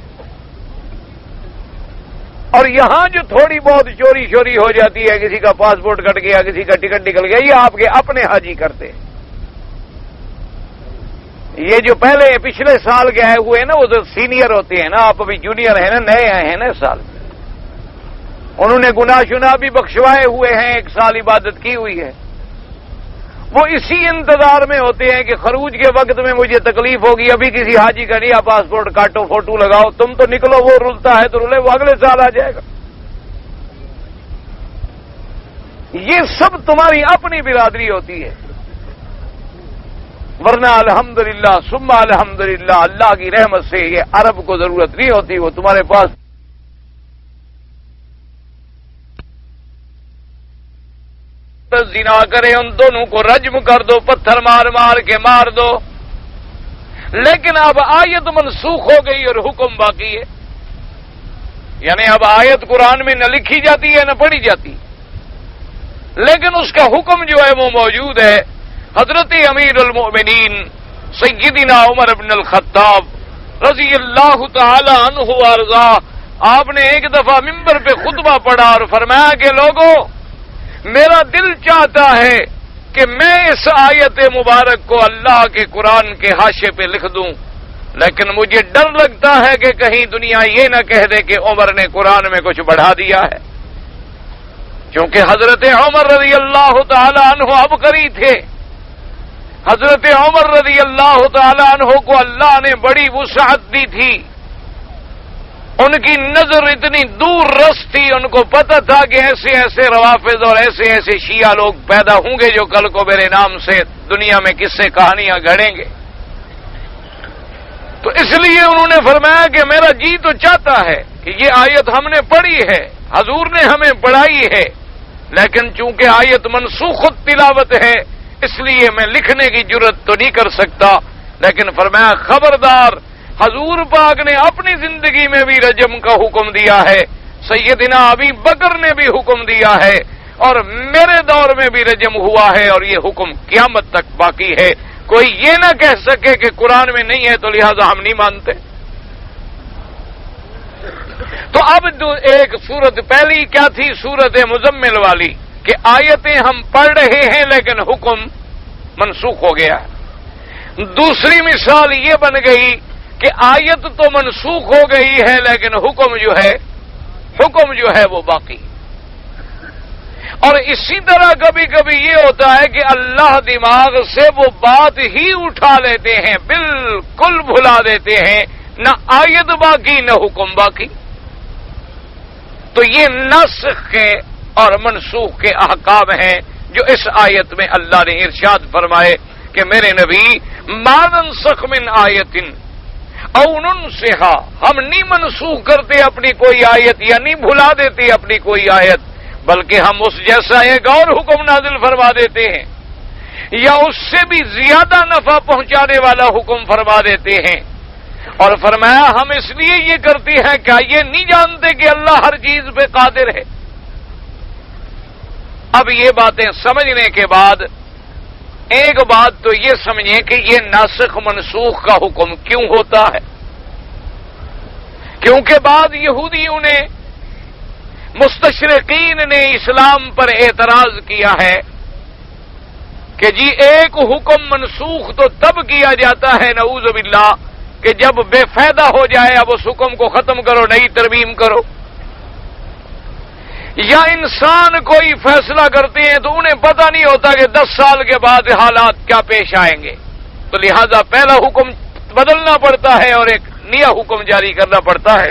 اور یہاں جو تھوڑی بہت چوری ہو جاتی ہے، کسی کا پاسپورٹ کٹ گیا، کسی کا ٹکٹ نکل گیا، یہ آپ کے اپنے حاجی کرتے ہیں۔ یہ جو پچھلے سال کے آئے ہوئے ہیں نا، وہ تو سینئر ہوتے ہیں نا، آپ ابھی جونیئر ہیں نا، نئے آئے ہیں نا اس سال، انہوں نے گناہ شنا بھی بخشوائے ہوئے ہیں، 1 سال عبادت کی ہوئی ہے، وہ اسی انتظار میں ہوتے ہیں کہ خروج کے وقت میں مجھے تکلیف ہوگی، ابھی کسی حاجی کا نہیں، پاسپورٹ کاٹو، فوٹو لگاؤ، تم تو نکلو، وہ رلتا ہے تو رلے، وہ اگلے سال آ جائے گا۔ یہ سب تمہاری اپنی برادری ہوتی ہے، ورنہ الحمدللہ ثم الحمدللہ اللہ کی رحمت سے یہ عرب کو ضرورت نہیں ہوتی، وہ تمہارے پاس زنا کرے ان دونوں کو رجم کر دو، پتھر مار مار کے مار دو، لیکن اب آیت منسوخ ہو گئی اور حکم باقی ہے، یعنی اب آیت قرآن میں نہ لکھی جاتی ہے نہ پڑھی جاتی، لیکن اس کا حکم جو ہے وہ موجود ہے۔ حضرت امیر المؤمنین سیدنا عمر بن الخطاب رضی اللہ تعالی عنہ وارضاہ، آپ نے ایک دفعہ منبر پہ خطبہ پڑھا اور فرمایا کہ لوگوں، میرا دل چاہتا ہے کہ میں اس آیت مبارک کو اللہ کے قرآن کے حاشے پہ لکھ دوں، لیکن مجھے ڈر لگتا ہے کہ کہیں دنیا یہ نہ کہہ دے کہ عمر نے قرآن میں کچھ بڑھا دیا ہے، کیونکہ حضرت عمر رضی اللہ تعالی عنہ عبقری تھے۔ حضرت عمر رضی اللہ تعالی عنہ کو اللہ نے بڑی وسعت دی تھی، ان کی نظر اتنی دور رس تھی، ان کو پتہ تھا کہ ایسے ایسے روافض اور ایسے ایسے شیعہ لوگ پیدا ہوں گے جو کل کو میرے نام سے دنیا میں قصے کہانیاں گھڑیں گے، تو اس لیے انہوں نے فرمایا کہ میرا جی تو چاہتا ہے کہ یہ آیت ہم نے پڑھی ہے، حضور نے ہمیں پڑھائی ہے، لیکن چونکہ آیت منسوخ تلاوت ہے اس لیے میں لکھنے کی جرت تو نہیں کر سکتا، لیکن فرمایا خبردار، حضور پاک نے اپنی زندگی میں بھی رجم کا حکم دیا ہے، سیدنا ابی بکر نے بھی حکم دیا ہے، اور میرے دور میں بھی رجم ہوا ہے، اور یہ حکم قیامت تک باقی ہے، کوئی یہ نہ کہہ سکے کہ قرآن میں نہیں ہے تو لہذا ہم نہیں مانتے۔ تو اب ایک صورت پہلی کیا تھی، صورت مزمل والی، کہ آیتیں ہم پڑھ رہے ہیں لیکن حکم منسوخ ہو گیا ہے۔ دوسری مثال یہ بن گئی کہ آیت تو منسوخ ہو گئی ہے لیکن حکم جو ہے وہ باقی۔ اور اسی طرح کبھی کبھی یہ ہوتا ہے کہ اللہ دماغ سے وہ بات ہی اٹھا لیتے ہیں، بالکل بھلا دیتے ہیں، نہ آیت باقی نہ حکم باقی۔ تو یہ نسخ کے اور منسوخ کے احکام ہیں جو اس آیت میں اللہ نے ارشاد فرمائے کہ میرے نبی ما ننسخ من آیت او ننسھا، ہم نہیں منسوخ کرتے اپنی کوئی آیت یا نہیں بھلا دیتے اپنی کوئی آیت، بلکہ ہم اس جیسا ایک اور حکم نازل فرما دیتے ہیں یا اس سے بھی زیادہ نفع پہنچانے والا حکم فرما دیتے ہیں۔ اور فرمایا ہم اس لیے یہ کرتے ہیں کیا یہ نہیں جانتے کہ اللہ ہر چیز پہ قادر ہے؟ اب یہ باتیں سمجھنے کے بعد ایک بات تو یہ سمجھیں کہ یہ ناسخ منسوخ کا حکم کیوں ہوتا ہے، کیونکہ بعض یہودیوں نے، مستشرقین نے اسلام پر اعتراض کیا ہے کہ جی ایک حکم منسوخ تو تب کیا جاتا ہے نعوذ باللہ کہ جب بے فائدہ ہو جائے، اب اس حکم کو ختم کرو، نئی ترمیم کرو، یا انسان کوئی فیصلہ کرتے ہیں تو انہیں پتہ نہیں ہوتا کہ 10 سال کے بعد حالات کیا پیش آئیں گے، تو لہذا پہلا حکم بدلنا پڑتا ہے اور ایک نیا حکم جاری کرنا پڑتا ہے۔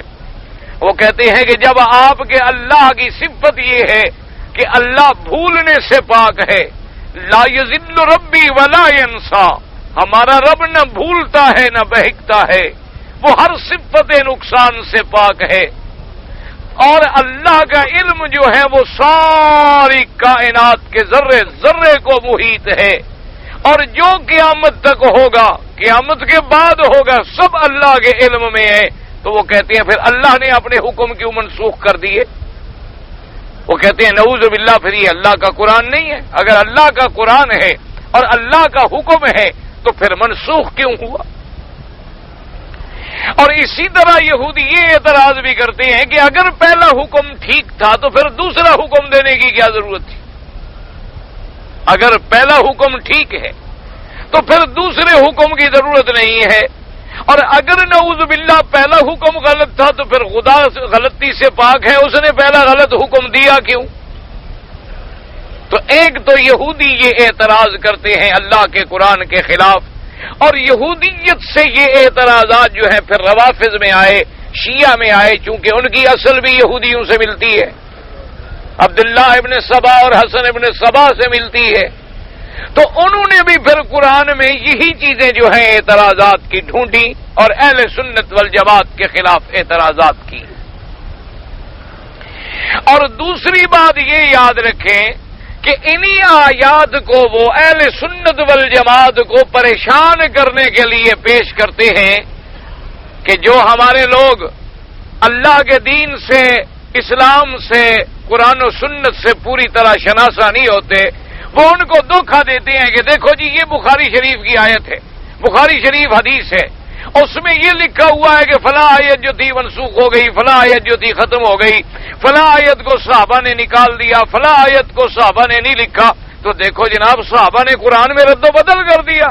وہ کہتے ہیں کہ جب آپ کے اللہ کی صفت یہ ہے کہ اللہ بھولنے سے پاک ہے، لا یضل ربی ولا ینسا، ہمارا رب نہ بھولتا ہے نہ بہکتا ہے، وہ ہر صفت نقصان سے پاک ہے، اور اللہ کا علم جو ہے وہ ساری کائنات کے ذرے ذرے کو محیط ہے، اور جو قیامت تک ہوگا، قیامت کے بعد ہوگا، سب اللہ کے علم میں ہے۔ تو وہ کہتے ہیں پھر اللہ نے اپنے حکم کیوں منسوخ کر دیے؟ وہ کہتے ہیں نعوذ باللہ، پھر یہ اللہ کا قرآن نہیں ہے؟ اگر اللہ کا قرآن ہے اور اللہ کا حکم ہے تو پھر منسوخ کیوں ہوا؟ اور اسی طرح یہودی یہ اعتراض بھی کرتے ہیں کہ اگر پہلا حکم ٹھیک تھا تو پھر دوسرا حکم دینے کی کیا ضرورت تھی؟ اگر پہلا حکم ٹھیک ہے تو پھر دوسرے حکم کی ضرورت نہیں ہے، اور اگر نعوذ باللہ پہلا حکم غلط تھا تو پھر خدا غلطی سے پاک ہے، اس نے پہلا غلط حکم دیا کیوں؟ تو ایک تو یہودی یہ اعتراض کرتے ہیں اللہ کے قرآن کے خلاف، اور یہودیت سے یہ اعتراضات جو ہیں پھر روافض میں آئے، شیعہ میں آئے، چونکہ ان کی اصل بھی یہودیوں سے ملتی ہے، عبداللہ ابن سبا اور حسن ابن سبا سے ملتی ہے، تو انہوں نے بھی پھر قرآن میں یہی چیزیں جو ہیں اعتراضات کی ڈھونڈی اور اہل سنت والجماعت کے خلاف اعتراضات کی۔ اور دوسری بات یہ یاد رکھیں کہ انہی آیات کو وہ اہل سنت والجماعت کو پریشان کرنے کے لیے پیش کرتے ہیں کہ جو ہمارے لوگ اللہ کے دین سے، اسلام سے، قرآن و سنت سے پوری طرح شناسا نہیں ہوتے، وہ ان کو دھوکہ دیتے ہیں کہ دیکھو جی یہ بخاری شریف کی آیت ہے، بخاری شریف حدیث ہے، اس میں یہ لکھا ہوا ہے کہ فلاں آیت جو تھی منسوخ ہو گئی، فلاں آیت جو تھی ختم ہو گئی، فلاں آیت کو صحابہ نے نکال دیا، فلاں آیت کو صحابہ نے نہیں لکھا۔ تو دیکھو جناب، صحابہ نے قرآن میں رد و بدل کر دیا،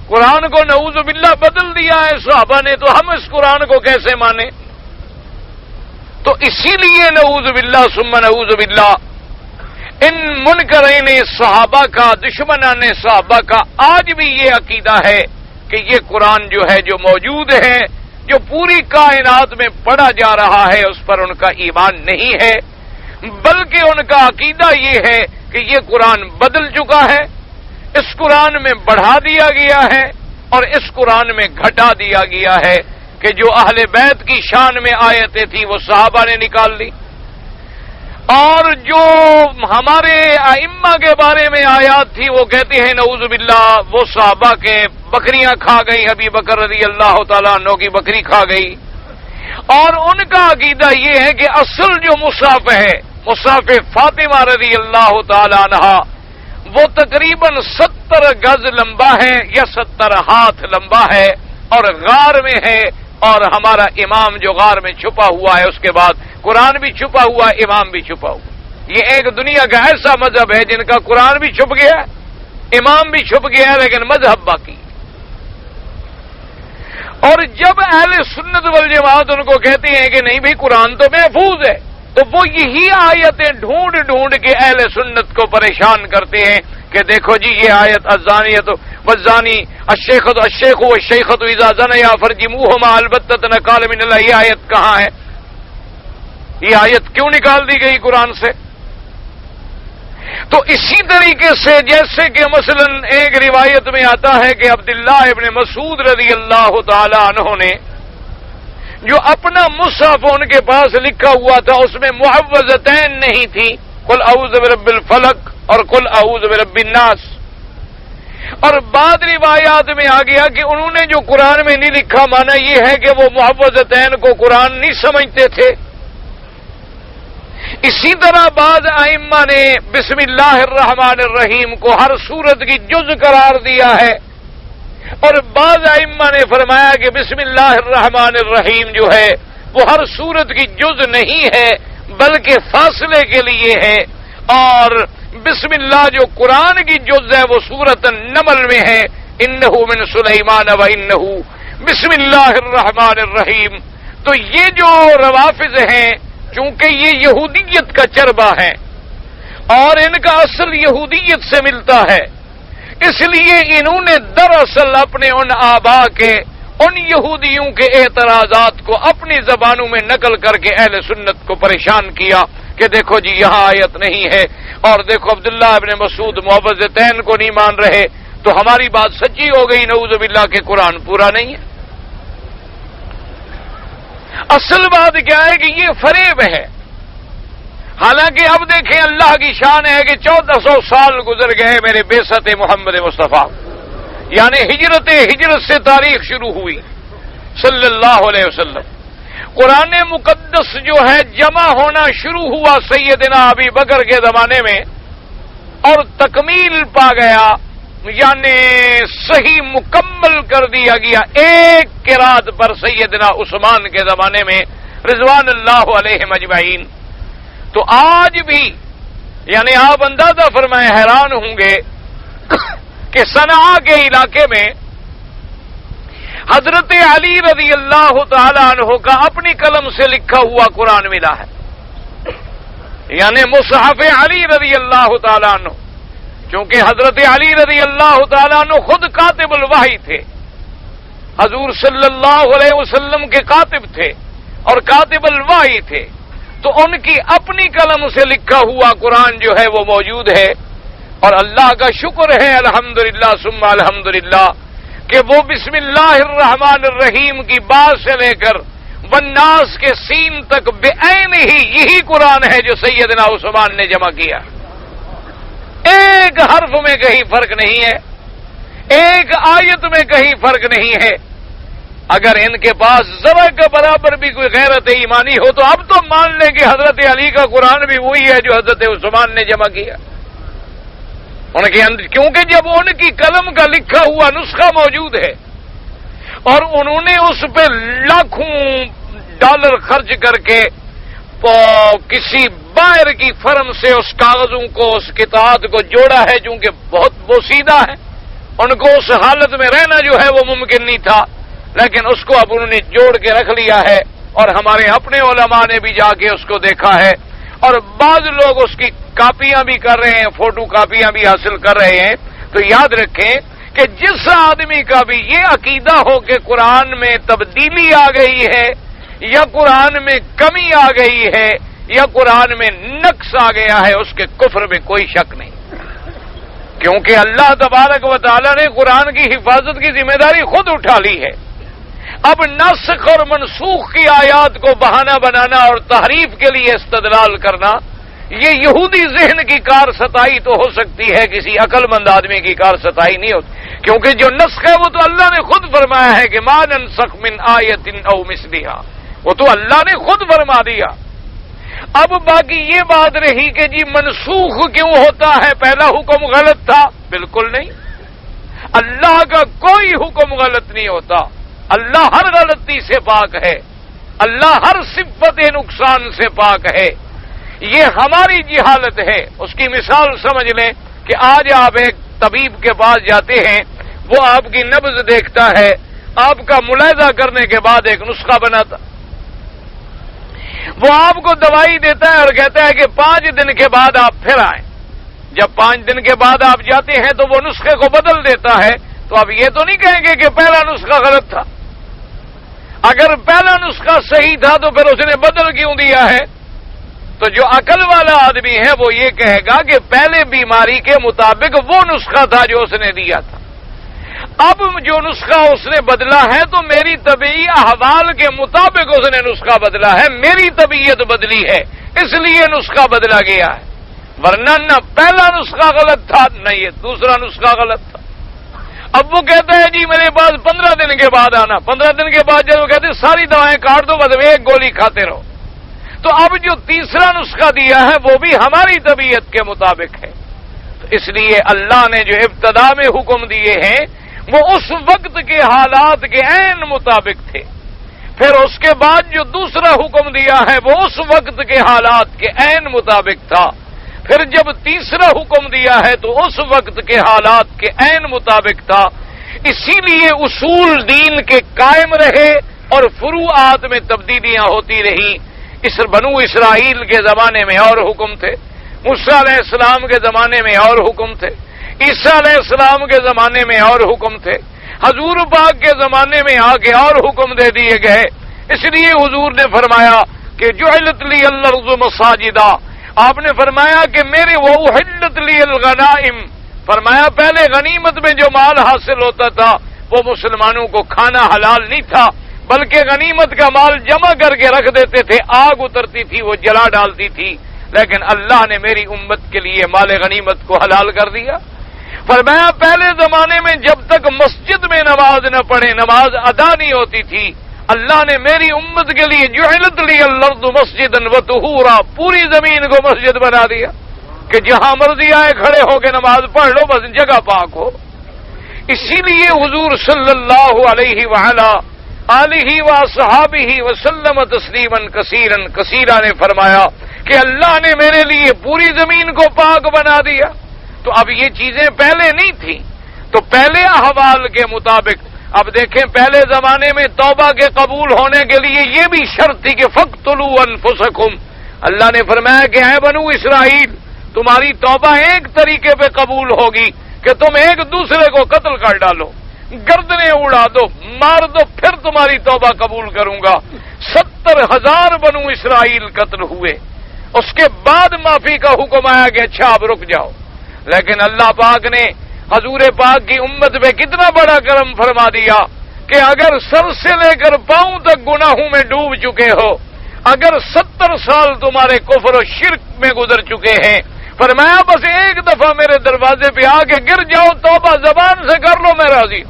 قرآن کو نعوذ باللہ بدل دیا ہے صحابہ نے، تو ہم اس قرآن کو کیسے مانیں؟ تو اسی لیے نعوذ باللہ ثم نعوذ باللہ ان منکرین صحابہ کا، دشمنان صحابہ کا آج بھی یہ عقیدہ ہے کہ یہ قرآن جو ہے جو موجود ہے، جو پوری کائنات میں پڑھا جا رہا ہے، اس پر ان کا ایمان نہیں ہے، بلکہ ان کا عقیدہ یہ ہے کہ یہ قرآن بدل چکا ہے، اس قرآن میں بڑھا دیا گیا ہے اور اس قرآن میں گھٹا دیا گیا ہے، کہ جو اہل بیت کی شان میں آیتیں تھیں وہ صحابہ نے نکال لی، اور جو ہمارے ائمہ کے بارے میں آیات تھی وہ کہتے ہیں نعوذ باللہ وہ صحابہ کے بکریاں کھا گئی، ابی بکر رضی اللہ تعالیٰ عنہ کی بکری کھا گئی، اور ان کا عقیدہ یہ ہے کہ اصل جو مصحف ہے، مصحف فاطمہ رضی اللہ تعالیٰ عنہ، وہ تقریباً 70 گز لمبا ہے یا 70 ہاتھ لمبا ہے، اور غار میں ہے، اور ہمارا امام جو غار میں چھپا ہوا ہے، اس کے بعد قرآن بھی چھپا ہوا ہے، امام بھی چھپا ہوا۔ یہ ایک دنیا کا ایسا مذہب ہے جن کا قرآن بھی چھپ گیا، امام بھی چھپ گیا، لیکن مذہب باقی۔ اور جب اہل سنت والجماعت ان کو کہتے ہیں کہ نہیں بھائی قرآن تو محفوظ ہے، تو وہ یہی آیتیں ڈھونڈ ڈھونڈ کے اہل سنت کو پریشان کرتے ہیں کہ دیکھو جی یہ آیت الزانیۃ والزانی الشیخ والشیخۃ اذا زنیا فرجموہما البتۃ نکال من اللہ، یہ آیت کہاں ہے؟ یہ آیت کیوں نکال دی گئی قرآن سے؟ تو اسی طریقے سے جیسے کہ مثلا ایک روایت میں آتا ہے کہ عبداللہ ابن مسعود رضی اللہ تعالی عنہ نے جو اپنا مصحف ان کے پاس لکھا ہوا تھا اس میں معوذتین نہیں تھی، قل اعوذ برب الفلق اور قل اعوذ برب الناس، اور بعد روایات میں آ گیا کہ انہوں نے جو قرآن میں نہیں لکھا، مانا یہ ہے کہ وہ معوذتین کو قرآن نہیں سمجھتے تھے۔ اسی طرح بعض ائمہ نے بسم اللہ الرحمن الرحیم کو ہر سورت کی جز قرار دیا ہے، اور بعض ائمہ نے فرمایا کہ بسم اللہ الرحمن الرحیم جو ہے وہ ہر سورت کی جز نہیں ہے بلکہ فاصلے کے لیے ہے، اور بسم اللہ جو قرآن کی جز ہے وہ سورت النمل میں ہے، انہ من سلیمان و انہ بسم اللہ الرحمن الرحیم۔ تو یہ جو روافض ہیں چونکہ یہ یہودیت کا چربہ ہے اور ان کا اصل یہودیت سے ملتا ہے، اس لیے انہوں نے دراصل اپنے ان آبا کے، ان یہودیوں کے اعتراضات کو اپنی زبانوں میں نقل کر کے اہل سنت کو پریشان کیا کہ دیکھو جی یہاں آیت نہیں ہے، اور دیکھو عبداللہ ابن مسعود معوذتین کو نہیں مان رہے، تو ہماری بات سچی ہو گئی نعوذ باللہ کہ قرآن پورا نہیں ہے۔ اصل بات کیا ہے کہ یہ فریب ہے۔ حالانکہ اب دیکھیں اللہ کی شان ہے کہ 1400 سال گزر گئے میرے بعثت محمد مصطفیٰ، یعنی ہجرت سے تاریخ شروع ہوئی صلی اللہ علیہ وسلم۔ قرآن مقدس جو ہے جمع ہونا شروع ہوا سیدنا ابی بکر کے زمانے میں، اور تکمیل پا گیا، یعنی صحیح مکمل کر دیا گیا ایک قرات پر سیدنا عثمان کے زمانے میں رضوان اللہ علیہم اجمعین۔ تو آج بھی یعنی آپ اندازہ فرمائیں، حیران ہوں گے کہ صنعاء کے علاقے میں حضرت علی رضی اللہ تعالی عنہ کا اپنی قلم سے لکھا ہوا قرآن ملا ہے، یعنی مصحف علی رضی اللہ تعالی عنہ، کیونکہ حضرت علی رضی اللہ تعالی عنہ خود کاتب الوحی تھے، حضور صلی اللہ علیہ وسلم کے کاتب تھے اور کاتب الوحی تھے، تو ان کی اپنی قلم سے لکھا ہوا قرآن جو ہے وہ موجود ہے۔ اور اللہ کا شکر ہے الحمدللہ ثم الحمدللہ کہ وہ بسم اللہ الرحمن الرحیم کی بات سے لے کر والناس کے سین تک بعین ہی یہی قرآن ہے جو سیدنا عثمان نے جمع کیا۔ ایک حرف میں کہیں فرق نہیں ہے، ایک آیت میں کہیں فرق نہیں ہے۔ اگر ان کے پاس ذرا کے برابر بھی کوئی غیرت ایمانی ہو تو اب تو مان لیں کہ حضرت علی کا قرآن بھی وہی ہے جو حضرت عثمان نے جمع کیا ان کے اندر، کیونکہ جب ان کی قلم کا لکھا ہوا نسخہ موجود ہے اور انہوں نے اس پہ لاکھوں ڈالر خرچ کر کے کسی باہر کی فرم سے اس کاغذوں کو، اس کتاب کو جوڑا ہے، چونکہ بہت بوسیدہ ہے، ان کو اس حالت میں رہنا جو ہے وہ ممکن نہیں تھا، لیکن اس کو اب انہوں نے جوڑ کے رکھ لیا ہے، اور ہمارے اپنے علماء نے بھی جا کے اس کو دیکھا ہے، اور بعض لوگ اس کی کاپیاں بھی کر رہے ہیں، فوٹو کاپیاں بھی حاصل کر رہے ہیں۔ تو یاد رکھیں کہ جس آدمی کا بھی یہ عقیدہ ہو کہ قرآن میں تبدیلی آ گئی ہے یا قرآن میں کمی آ گئی ہے یا قرآن میں نقص آ گیا ہے، اس کے کفر میں کوئی شک نہیں، کیونکہ اللہ تبارک و تعالی نے قرآن کی حفاظت کی ذمہ داری خود اٹھا لی ہے۔ اب نسخ اور منسوخ کی آیات کو بہانہ بنانا اور تحریف کے لیے استدلال کرنا، یہ یہودی ذہن کی کار ستائی تو ہو سکتی ہے، کسی عقل مند آدمی کی کار ستائی نہیں ہوتی، کیونکہ جو نسخ ہے وہ تو اللہ نے خود فرمایا ہے کہ ما ننسخ من آیت او مثلھا، وہ تو اللہ نے خود فرما دیا۔ اب باقی یہ بات رہی کہ جی منسوخ کیوں ہوتا ہے، پہلا حکم غلط تھا، بالکل نہیں، اللہ کا کوئی حکم غلط نہیں ہوتا، اللہ ہر غلطی سے پاک ہے، اللہ ہر صفت نقصان سے پاک ہے، یہ ہماری جہالت ہے۔ اس کی مثال سمجھ لیں کہ آج آپ ایک طبیب کے پاس جاتے ہیں، وہ آپ کی نبض دیکھتا ہے، آپ کا ملاحظہ کرنے کے بعد ایک نسخہ بناتا، وہ آپ کو دوائی دیتا ہے اور کہتا ہے کہ 5 دن کے بعد آپ پھر آئیں۔ جب 5 دن کے بعد آپ جاتے ہیں تو وہ نسخے کو بدل دیتا ہے، تو آپ یہ تو نہیں کہیں گے کہ پہلا نسخہ غلط تھا، اگر پہلا نسخہ صحیح تھا تو پھر اس نے بدل کیوں دیا ہے؟ تو جو عقل والا آدمی ہے وہ یہ کہے گا کہ پہلے بیماری کے مطابق وہ نسخہ تھا جو اس نے دیا تھا، اب جو نسخہ اس نے بدلا ہے تو میری طبعی احوال کے مطابق اس نے نسخہ بدلا ہے، میری طبیعت بدلی ہے اس لیے نسخہ بدلا گیا ہے، ورنہ نہ پہلا نسخہ غلط تھا نہ یہ دوسرا نسخہ غلط تھا۔ اب وہ کہتا ہے جی میرے پاس 15 دن کے بعد آنا، 15 دن کے بعد جب وہ کہتے ہیں ساری دوائیں کاٹ دو، بس ایک گولی کھاتے رہو، تو اب جو تیسرا نسخہ دیا ہے وہ بھی ہماری طبیعت کے مطابق ہے۔ تو اس لیے اللہ نے جو ابتدا میں حکم دیے ہیں وہ اس وقت کے حالات کے عین مطابق تھے، پھر اس کے بعد جو دوسرا حکم دیا ہے وہ اس وقت کے حالات کے عین مطابق تھا، پھر جب تیسرا حکم دیا ہے تو اس وقت کے حالات کے عین مطابق تھا۔ اسی لیے اصول دین کے قائم رہے اور فروعات میں تبدیلیاں ہوتی رہیں۔ بنو اسرائیل کے زمانے میں اور حکم تھے، موسیٰ علیہ السلام کے زمانے میں اور حکم تھے، عیسیٰ علیہ السلام کے زمانے میں اور حکم تھے، حضور پاک کے زمانے میں آ کے اور حکم دے دیے گئے. اس لیے حضور نے فرمایا کہ جعلت لی الارض مساجدا، آپ نے فرمایا کہ میرے وأحلت لی الغنائم، فرمایا پہلے غنیمت میں جو مال حاصل ہوتا تھا وہ مسلمانوں کو کھانا حلال نہیں تھا، بلکہ غنیمت کا مال جمع کر کے رکھ دیتے تھے، آگ اترتی تھی وہ جلا ڈالتی تھی، لیکن اللہ نے میری امت کے لیے مال غنیمت کو حلال کر دیا. فرمایا پہلے زمانے میں جب تک مسجد میں نماز نہ پڑھے نماز ادا نہیں ہوتی تھی، اللہ نے میری امت کے لیے جعلت لی الارض مسجدا وطہورا، پوری زمین کو مسجد بنا دیا کہ جہاں مرضی آئے کھڑے ہو کے نماز پڑھ لو، بس جگہ پاک ہو. اسی لیے حضور صلی اللہ علیہ وآلہ آلہ وصحابہ وسلم تسلیما کثیرا کثیرا نے فرمایا کہ اللہ نے میرے لیے پوری زمین کو پاک بنا دیا. تو اب یہ چیزیں پہلے نہیں تھیں، تو پہلے احوال کے مطابق اب دیکھیں پہلے زمانے میں توبہ کے قبول ہونے کے لیے یہ بھی شرط تھی کہ فقتلوا انفسکم. اللہ نے فرمایا کہ اے بنو اسرائیل تمہاری توبہ ایک طریقے پہ قبول ہوگی کہ تم ایک دوسرے کو قتل کر ڈالو، گردنیں اڑا دو، مار دو، پھر تمہاری توبہ قبول کروں گا. 70,000 بنو اسرائیل قتل ہوئے، اس کے بعد معافی کا حکم آیا کہ اچھا اب رک جاؤ. لیکن اللہ پاک نے حضور پاک کی امت پہ کتنا بڑا کرم فرما دیا کہ اگر سر سے لے کر پاؤں تک گناہوں میں ڈوب چکے ہو، اگر 70 سال تمہارے کفر و شرک میں گزر چکے ہیں، فرمایا بس ایک دفعہ میرے دروازے پہ آ کے گر جاؤ، توبہ زبان سے کر لو، میں راضی.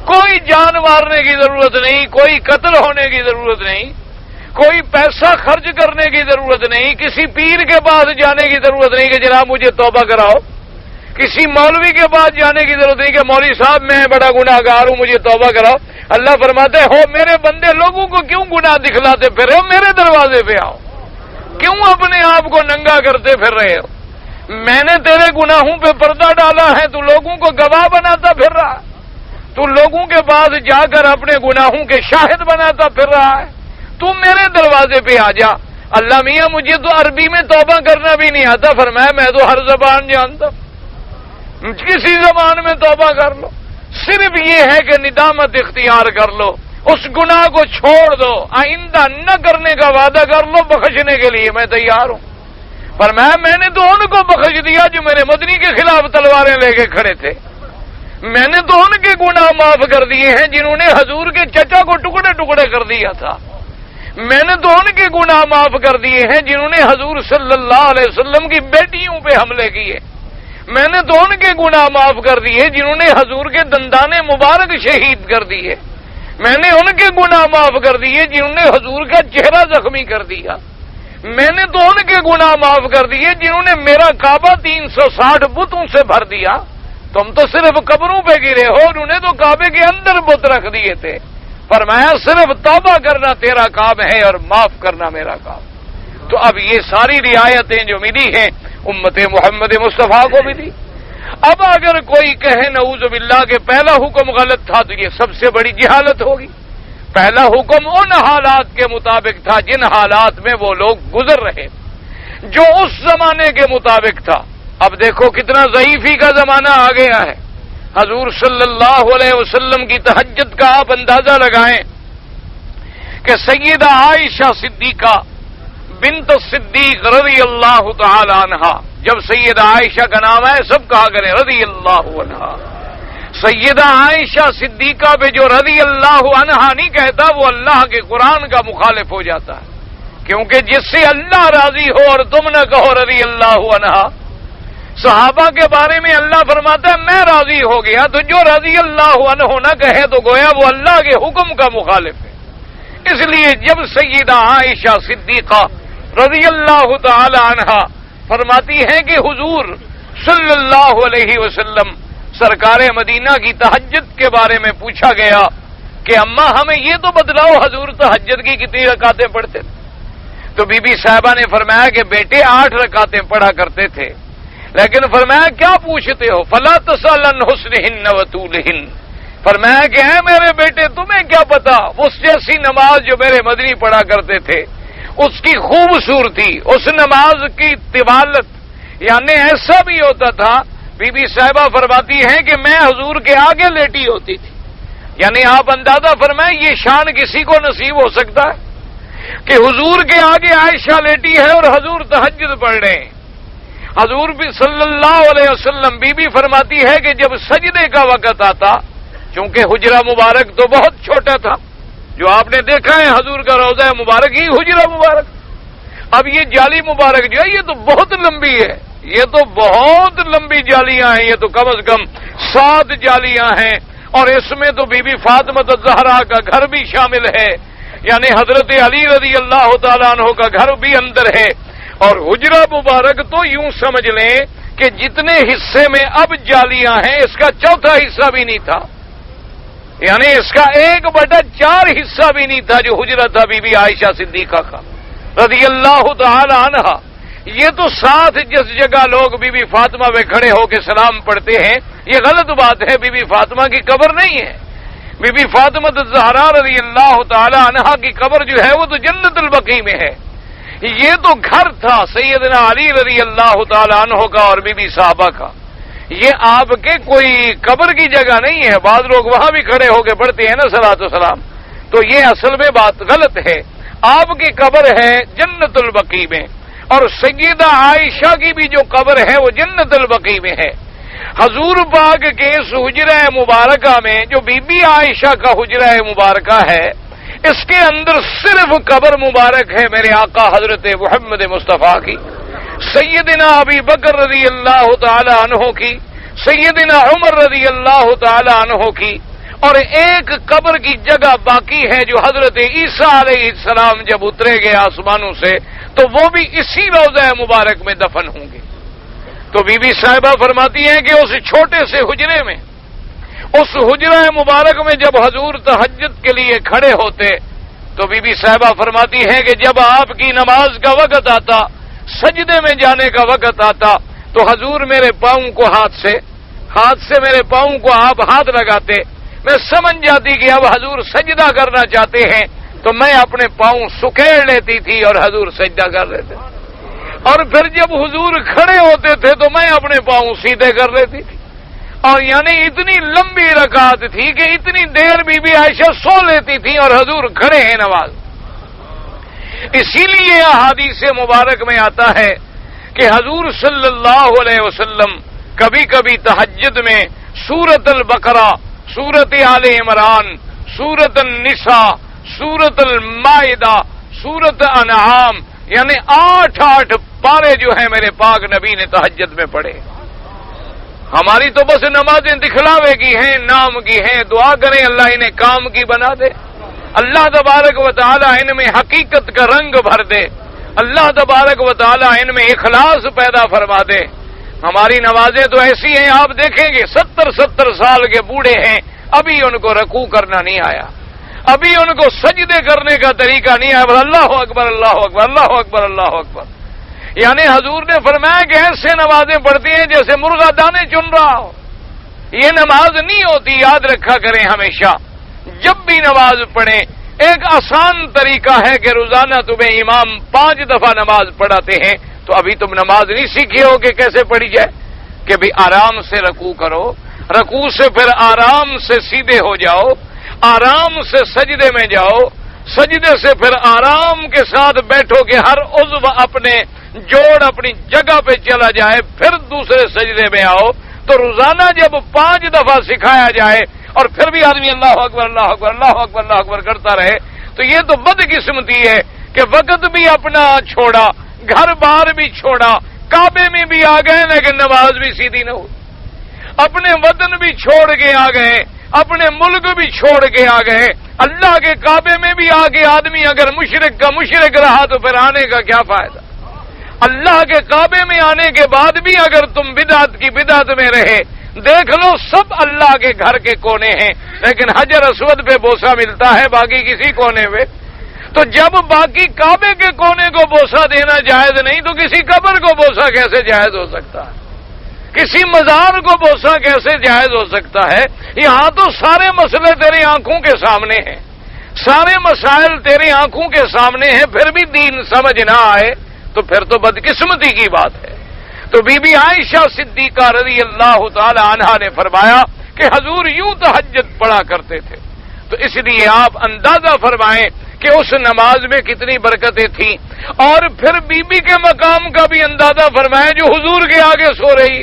کوئی جان مارنے کی ضرورت نہیں، کوئی قتل ہونے کی ضرورت نہیں، کوئی پیسہ خرچ کرنے کی ضرورت نہیں، کسی پیر کے پاس جانے کی ضرورت نہیں کہ جناب مجھے توبہ کراؤ، کسی مولوی کے پاس جانے کی ضرورت نہیں کہ مولوی صاحب میں بڑا گناہ گار ہوں مجھے توبہ کراؤ. اللہ فرماتے ہو میرے بندے لوگوں کو کیوں گناہ دکھلاتے پھر رہے ہو، میرے دروازے پہ آؤ، کیوں اپنے آپ کو ننگا کرتے پھر رہے ہو؟ میں نے تیرے گناہوں پہ پردہ ڈالا ہے، تو لوگوں کو گواہ بناتا پھر رہا، تو لوگوں کے پاس جا کر اپنے گناہوں کے شاہد بناتا پھر رہا ہے. تو میرے دروازے پہ آ جا. اللہ میاں مجھے تو عربی میں توبہ کرنا بھی نہیں آتا، فرمایا میں تو ہر زبان جانتا ہوں، کسی زبان میں توبہ کر لو، صرف یہ ہے کہ ندامت اختیار کر لو، اس گناہ کو چھوڑ دو، آئندہ نہ کرنے کا وعدہ کر لو، بخشنے کے لیے میں تیار ہوں. فرمایا میں نے تو ان کو بخش دیا جو میرے مدنی کے خلاف تلواریں لے کے کھڑے تھے، میں نے تو ان کے گناہ معاف کر دیے ہیں جنہوں نے حضور کے چچا کو ٹکڑے ٹکڑے کر دیا تھا، میں نے تو ان کے گناہ معاف کر دیے ہیں جنہوں نے حضور صلی اللہ علیہ وسلم کی بیٹیوں پہ حملے کیے، میں نے تو ان کے گناہ معاف کر دیے جنہوں نے حضور کے دندانے مبارک شہید کر دیے، میں نے ان کے گناہ معاف کر دیے جنہوں نے حضور کا چہرہ زخمی کر دیا، میں نے تو ان کے گناہ معاف کر دیے جنہوں نے میرا کعبہ 360 بتوں سے بھر دیا. تم تو صرف قبروں پہ گرے ہو، انہوں نے تو کعبے کے اندر بت رکھ دیے تھے. فرمایا صرف توبہ کرنا تیرا کام ہے اور معاف کرنا میرا کام. تو اب یہ ساری رعایتیں جو ملی ہیں امت محمد مصطفیٰ کو ملی. اب اگر کوئی کہے نعوذ باللہ کہ پہلا حکم غلط تھا تو یہ سب سے بڑی جہالت ہوگی. پہلا حکم ان حالات کے مطابق تھا جن حالات میں وہ لوگ گزر رہے، جو اس زمانے کے مطابق تھا. اب دیکھو کتنا ضعیفی کا زمانہ آ گیا ہے. حضور صلی اللہ علیہ وسلم کی تہجد کا آپ اندازہ لگائیں کہ سیدہ عائشہ صدیقہ بنت صدیق رضی اللہ تعالی عنہا، جب سیدہ عائشہ کا نام ہے سب کہا کریں رضی اللہ عنہا. سیدہ عائشہ صدیقہ پہ جو رضی اللہ عنہا نہیں کہتا وہ اللہ کے قرآن کا مخالف ہو جاتا ہے، کیونکہ جس سے اللہ راضی ہو اور تم نہ کہو رضی اللہ عنہا. صحابہ کے بارے میں اللہ فرماتا ہے میں راضی ہو گیا، تو جو رضی اللہ عنہ نہ کہے تو گویا وہ اللہ کے حکم کا مخالف ہے. اس لیے جب سیدہ عائشہ صدیقہ رضی اللہ تعالی عنہا فرماتی ہیں کہ حضور صلی اللہ علیہ وسلم سرکار مدینہ کی تہجد کے بارے میں پوچھا گیا کہ اماں ہمیں یہ تو بتلاؤ حضور تہجد کی کتنی رکعتیں پڑھتے تھے؟ تو بی بی صاحبہ نے فرمایا کہ بیٹے 8 رکعتیں پڑھا کرتے تھے، لیکن فرمایا کیا پوچھتے ہو؟ فلا تسأل عن حسنہن وطولہن. فرمایا کہ اے میرے بیٹے تمہیں کیا پتا اس جیسی نماز جو میرے مدنی پڑھا کرتے تھے اس کی خوبصورتی، اس نماز کی طوالت، یعنی ایسا بھی ہوتا تھا بی بی صاحبہ فرماتی ہیں کہ میں حضور کے آگے لیٹی ہوتی تھی. یعنی آپ اندازہ فرمائیں یہ شان کسی کو نصیب ہو سکتا ہے کہ حضور کے آگے عائشہ لیٹی ہے اور حضور تہجد پڑھ رہے ہیں. حضور بھی صلی اللہ علیہ وسلم بی بی فرماتی ہے کہ جب سجدے کا وقت آتا، چونکہ حجرہ مبارک تو بہت چھوٹا تھا، جو آپ نے دیکھا ہے حضور کا روضہ مبارک ہی حجرہ مبارک. اب یہ جالی مبارک جو ہے یہ تو بہت لمبی ہے، یہ تو بہت لمبی جالیاں ہیں، یہ تو کم از کم 7 جالیاں ہیں، اور اس میں تو بی بی فاطمہ الزہرا کا گھر بھی شامل ہے، یعنی حضرت علی رضی اللہ تعالیٰ عنہ کا گھر بھی اندر ہے. اور حجرہ مبارک تو یوں سمجھ لیں کہ جتنے حصے میں اب جالیاں ہیں اس کا چوتھا حصہ بھی نہیں تھا، یعنی اس کا 1/4 حصہ بھی نہیں تھا جو حجرہ تھا بی بی عائشہ صدیقہ کا رضی اللہ تعالی عنہا. یہ تو ساتھ جس جگہ لوگ بی بی فاطمہ میں کھڑے ہو کے سلام پڑھتے ہیں یہ غلط بات ہے. بی بی فاطمہ کی قبر نہیں ہے، بی بی فاطمہ الزہرا رضی اللہ تعالی عنہا کی قبر جو ہے وہ تو جنت البقیع میں ہے. یہ تو گھر تھا سیدنا علی رضی اللہ تعالی عنہ کا اور بی بی صحابہ کا، یہ آپ کے کوئی قبر کی جگہ نہیں ہے. بعض لوگ وہاں بھی کھڑے ہو کے پڑھتے ہیں نا صلاۃ و سلام، تو یہ اصل میں بات غلط ہے. آپ کی قبر ہے جنت البقیع میں، اور سیدہ عائشہ کی بھی جو قبر ہے وہ جنت البقیع میں ہے. حضور پاک کے اس حجرہ مبارکہ میں جو بی بی عائشہ کا حجرہ مبارکہ ہے اس کے اندر صرف قبر مبارک ہے میرے آقا حضرت محمد مصطفیٰ کی، سیدنا ابی بکر رضی اللہ تعالی عنہ کی، سیدنا عمر رضی اللہ تعالی عنہ کی، اور ایک قبر کی جگہ باقی ہے جو حضرت عیسیٰ علیہ السلام جب اترے گئے آسمانوں سے تو وہ بھی اسی روضہ مبارک میں دفن ہوں گے. تو بی بی صاحبہ فرماتی ہیں کہ اس چھوٹے سے حجرے میں، اس حجرہ مبارک میں جب حضور تہجد کے لیے کھڑے ہوتے تو بی بی صاحبہ فرماتی ہیں کہ جب آپ کی نماز کا وقت آتا، سجدے میں جانے کا وقت آتا تو حضور میرے پاؤں کو ہاتھ سے میرے پاؤں کو آپ ہاتھ لگاتے. میں سمجھ جاتی کہ اب حضور سجدہ کرنا چاہتے ہیں تو میں اپنے پاؤں سکیڑ لیتی تھی اور حضور سجدہ کر لیتے، اور پھر جب حضور کھڑے ہوتے تھے تو میں اپنے پاؤں سیدھے کر لیتی تھی. اور یعنی اتنی لمبی رکعت تھی کہ اتنی دیر بی بی عائشہ سو لیتی تھی اور حضور کھڑے ہیں نماز. اسی لیے احادیث مبارک میں آتا ہے کہ حضور صلی اللہ علیہ وسلم کبھی کبھی تہجد میں سورۃ البقرہ، سورۃ آل عمران، سورۃ النساء، سورۃ المائدہ، سورۃ انعام، یعنی 8 پارے جو ہیں میرے پاک نبی نے تہجد میں پڑھے. ہماری تو بس نمازیں دکھلاوے کی ہیں، نام کی ہیں، دعا کریں اللہ انہیں کام کی بنا دے، اللہ تبارک و تعالی ان میں حقیقت کا رنگ بھر دے، اللہ تبارک و تعالی ان میں اخلاص پیدا فرما دے. ہماری نمازیں تو ایسی ہیں آپ دیکھیں گے 70 سال کے بوڑھے ہیں ابھی ان کو رکوع کرنا نہیں آیا، ابھی ان کو سجدے کرنے کا طریقہ نہیں آیا، اللہ اکبر اللہ اکبر اللہ اکبر اللہ اکبر. یعنی حضور نے فرمایا کہ ایسے نمازیں پڑھتی ہیں جیسے مرغا دانے چن رہا ہو. یہ نماز نہیں ہوتی، یاد رکھا کریں ہمیشہ جب بھی نماز پڑھیں. ایک آسان طریقہ ہے کہ روزانہ تمہیں امام 5 دفعہ نماز پڑھاتے ہیں، تو ابھی تم نماز نہیں سیکھے ہو کہ کیسے پڑھی جائے، کہ بھی آرام سے رکوع کرو، رکوع سے پھر آرام سے سیدھے ہو جاؤ، آرام سے سجدے میں جاؤ، سجدے سے پھر آرام کے ساتھ بیٹھو کہ ہر عضو اپنے جوڑ اپنی جگہ پہ چلا جائے، پھر دوسرے سجدے میں آؤ. تو روزانہ جب 5 دفعہ سکھایا جائے اور پھر بھی آدمی اللہ اکبر اللہ اکبر اللہ اکبر اللہ اکبر کرتا رہے تو یہ تو بدقسمتی ہے کہ وقت بھی اپنا چھوڑا، گھر بار بھی چھوڑا، کعبے میں بھی آ گئے لیکن نماز بھی سیدھی نہ ہوئی، اپنے وطن بھی چھوڑ کے آ گئے، اپنے ملک بھی چھوڑ کے آ گئے، اللہ کے کعبے میں بھی آ کے آدمی اگر مشرک کا مشرک رہا تو پھر آنے کا کیا فائدہ. اللہ کے کعبے میں آنے کے بعد بھی اگر تم بدعت کی بدعت میں رہے، دیکھ لو سب اللہ کے گھر کے کونے ہیں لیکن حجر اسود پہ بوسہ ملتا ہے باقی کسی کونے پہ. تو جب باقی کعبے کے کونے کو بوسہ دینا جائز نہیں تو کسی قبر کو بوسہ کیسے جائز ہو سکتا ہے، کسی مزار کو بوسہ کیسے جائز ہو سکتا ہے. یہاں تو سارے مسئلے تیری آنکھوں کے سامنے ہیں، سارے مسائل تیری آنکھوں کے سامنے ہیں، پھر بھی دین سمجھ نہ آئے تو پھر تو بدقسمتی کی بات ہے. تو بی بی عائشہ صدیقہ رضی اللہ تعالی عنہا نے فرمایا کہ حضور یوں تہجد پڑھا کرتے تھے، تو اس لیے آپ اندازہ فرمائیں کہ اس نماز میں کتنی برکتیں تھیں، اور پھر بی بی کے مقام کا بھی اندازہ فرمائیں جو حضور کے آگے سو رہی۔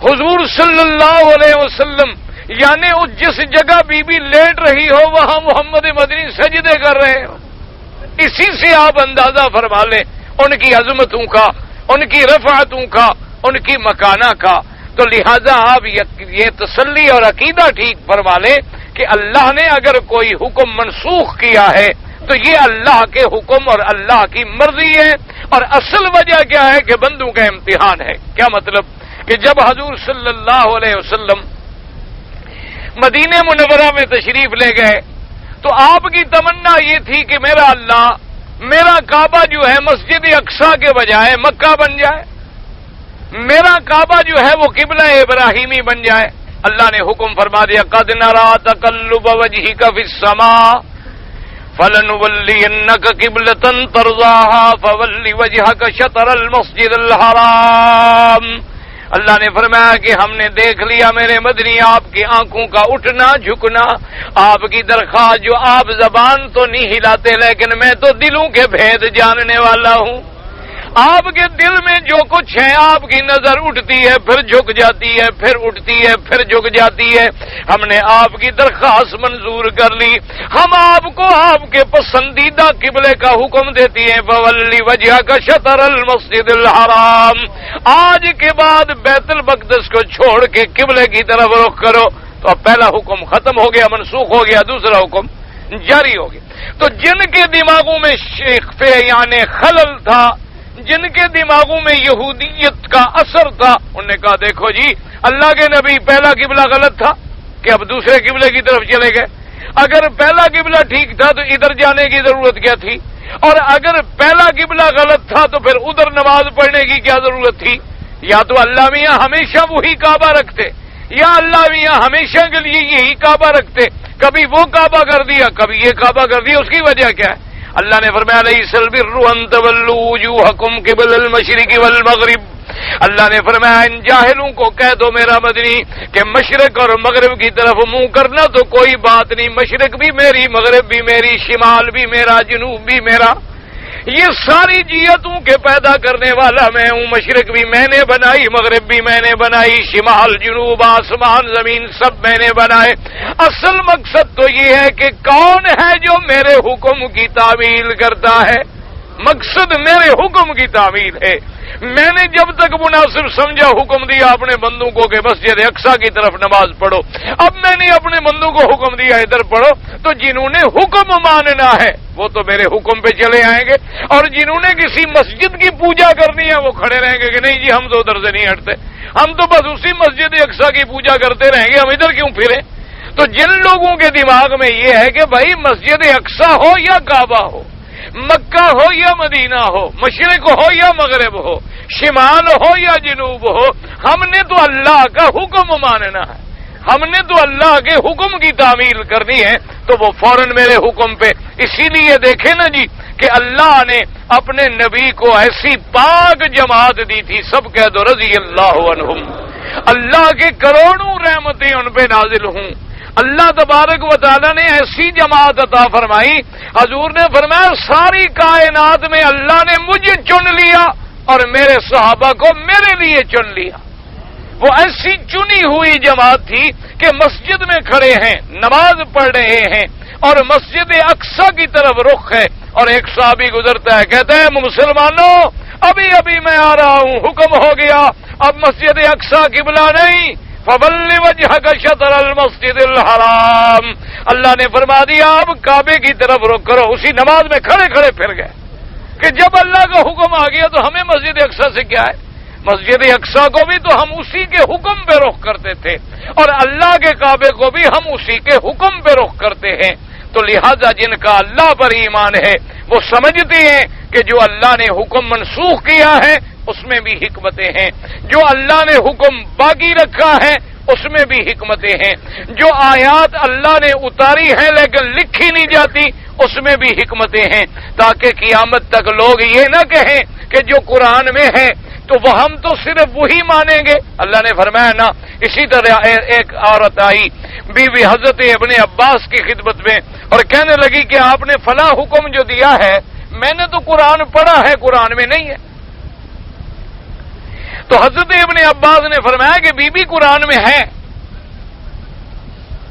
حضور صلی اللہ علیہ وسلم یعنی جس جگہ بی بی لیٹ رہی ہو وہاں محمد مدنی سجدے کر رہے ہو، اسی سے آپ اندازہ فرما لیں ان کی عظمتوں کا، ان کی رفعتوں کا، ان کی مکانہ کا۔ تو لہذا آپ یہ تسلی اور عقیدہ ٹھیک فرما لیں کہ اللہ نے اگر کوئی حکم منسوخ کیا ہے تو یہ اللہ کے حکم اور اللہ کی مرضی ہے، اور اصل وجہ کیا ہے کہ بندوں کا امتحان ہے۔ کیا مطلب کہ جب حضور صلی اللہ علیہ وسلم مدینہ منورہ میں تشریف لے گئے تو آپ کی تمنا یہ تھی کہ میرا اللہ، میرا کعبہ جو ہے مسجد اقصی کے بجائے مکہ بن جائے، میرا کعبہ جو ہے وہ قبلہ ابراہیمی بن جائے۔ اللہ نے حکم فرما دیا قد نرى تقلب وجهك في السماء فلنولينك قبلة ترضاها فول وجهك شطر المسجد الحرام۔ اللہ نے فرمایا کہ ہم نے دیکھ لیا میرے مدنی آپ کی آنکھوں کا اٹھنا جھکنا، آپ کی درخواست جو آپ زبان تو نہیں ہلاتے لیکن میں تو دلوں کے بھید جاننے والا ہوں، آپ کے دل میں جو کچھ ہے آپ کی نظر اٹھتی ہے پھر جھک جاتی ہے، پھر اٹھتی ہے پھر جھک جاتی ہے۔ ہم نے آپ کی درخواست منظور کر لی، ہم آپ کو آپ کے پسندیدہ قبلے کا حکم دیتی ہیں فولی وجہک شطر المسجد الحرام، آج کے بعد بیت المقدس کو چھوڑ کے قبلے کی طرف رخ کرو۔ تو اب پہلا حکم ختم ہو گیا، منسوخ ہو گیا، دوسرا حکم جاری ہو گیا۔ تو جن کے دماغوں میں یعنی خلل تھا، جن کے دماغوں میں یہودیت کا اثر تھا، انہوں نے کہا دیکھو جی اللہ کے نبی پہلا قبلہ غلط تھا کہ اب دوسرے قبلے کی طرف چلے گئے، اگر پہلا قبلہ ٹھیک تھا تو ادھر جانے کی ضرورت کیا تھی، اور اگر پہلا قبلہ غلط تھا تو پھر ادھر نماز پڑھنے کی کیا ضرورت تھی؟ یا تو اللہ میاں ہمیشہ وہی کعبہ رکھتے، یا اللہ میاں ہمیشہ کے لیے یہی کعبہ رکھتے، کبھی وہ کعبہ کر دیا کبھی یہ کعبہ کر دیا، اس کی وجہ کیا ہے؟ اللہ نے فرمایا لیس البر ان تولوا وجوہکم قبل المشرق والمغرب، اللہ نے فرمایا ان جاہلوں کو کہہ دو میرا مدنی کہ مشرق اور مغرب کی طرف منہ کرنا تو کوئی بات نہیں، مشرق بھی میری، مغرب بھی میری، شمال بھی میرا، جنوب بھی میرا، یہ ساری جیتوں کے پیدا کرنے والا میں ہوں، مشرق بھی میں نے بنائی، مغرب بھی میں نے بنائی، شمال جنوب آسمان زمین سب میں نے بنائے۔ اصل مقصد تو یہ ہے کہ کون ہے جو میرے حکم کی تعمیل کرتا ہے، مقصد میرے حکم کی تعمیل ہے۔ میں نے جب تک مناسب سمجھا حکم دیا اپنے بندوں کو کہ مسجد اقصی کی طرف نماز پڑھو، اب میں نے اپنے بندوں کو حکم دیا ادھر پڑھو، تو جنہوں نے حکم ماننا ہے وہ تو میرے حکم پہ چلے آئیں گے، اور جنہوں نے کسی مسجد کی پوجا کرنی ہے وہ کھڑے رہیں گے کہ نہیں جی ہم تو ادھر سے نہیں ہٹتے، ہم تو بس اسی مسجد اقصی کی پوجا کرتے رہیں گے، ہم ادھر کیوں پھریں؟ تو جن لوگوں کے دماغ میں یہ ہے کہ بھائی مسجد اقصی ہو یا کعبہ ہو، مکہ ہو یا مدینہ ہو، مشرق ہو یا مغرب ہو، شمال ہو یا جنوب ہو، ہم نے تو اللہ کا حکم ماننا ہے، ہم نے تو اللہ کے حکم کی تعمیل کرنی ہے، تو وہ فوراً میرے حکم پہ۔ اسی لیے دیکھیں نا جی کہ اللہ نے اپنے نبی کو ایسی پاک جماعت دی تھی، سب کہہ دو رضی اللہ عنہم، اللہ کے کروڑوں رحمتیں ان پہ نازل ہوں، اللہ تبارک و تعالیٰ نے ایسی جماعت عطا فرمائی، حضور نے فرمایا ساری کائنات میں اللہ نے مجھے چن لیا اور میرے صحابہ کو میرے لیے چن لیا۔ وہ ایسی چنی ہوئی جماعت تھی کہ مسجد میں کھڑے ہیں، نماز پڑھ رہے ہیں اور مسجد اقصی کی طرف رخ ہے، اور ایک صحابی گزرتا ہے کہتا ہے مسلمانوں ابھی ابھی میں آ رہا ہوں، حکم ہو گیا اب مسجد اقصی قبلہ نہیں، فولی وجہک شطر المسجد الحرام، اللہ نے فرما دیا اب کعبے کی طرف رخ کرو۔ اسی نماز میں کھڑے کھڑے پھر گئے کہ جب اللہ کا حکم آ گیا تو ہمیں مسجد اقصی سے کیا ہے، مسجد اقصی کو بھی تو ہم اسی کے حکم پہ رخ کرتے تھے، اور اللہ کے کعبے کو بھی ہم اسی کے حکم پہ رخ کرتے ہیں۔ تو لہذا جن کا اللہ پر ایمان ہے وہ سمجھتے ہیں کہ جو اللہ نے حکم منسوخ کیا ہے اس میں بھی حکمتیں ہیں، جو اللہ نے حکم باقی رکھا ہے اس میں بھی حکمتیں ہیں، جو آیات اللہ نے اتاری ہیں لیکن لکھی نہیں جاتی اس میں بھی حکمتیں ہیں، تاکہ قیامت تک لوگ یہ نہ کہیں کہ جو قرآن میں ہے تو وہ ہم تو صرف وہی مانیں گے؟ اللہ نے فرمایا نا. اسی طرح ایک عورت آئی بیوی حضرت ابن عباس کی خدمت میں اور کہنے لگی کہ آپ نے فلاں حکم جو دیا ہے میں نے تو قرآن پڑھا ہے، قرآن میں نہیں ہے. تو حضرت ابن عباس نے فرمایا کہ بی بی قرآن میں ہے.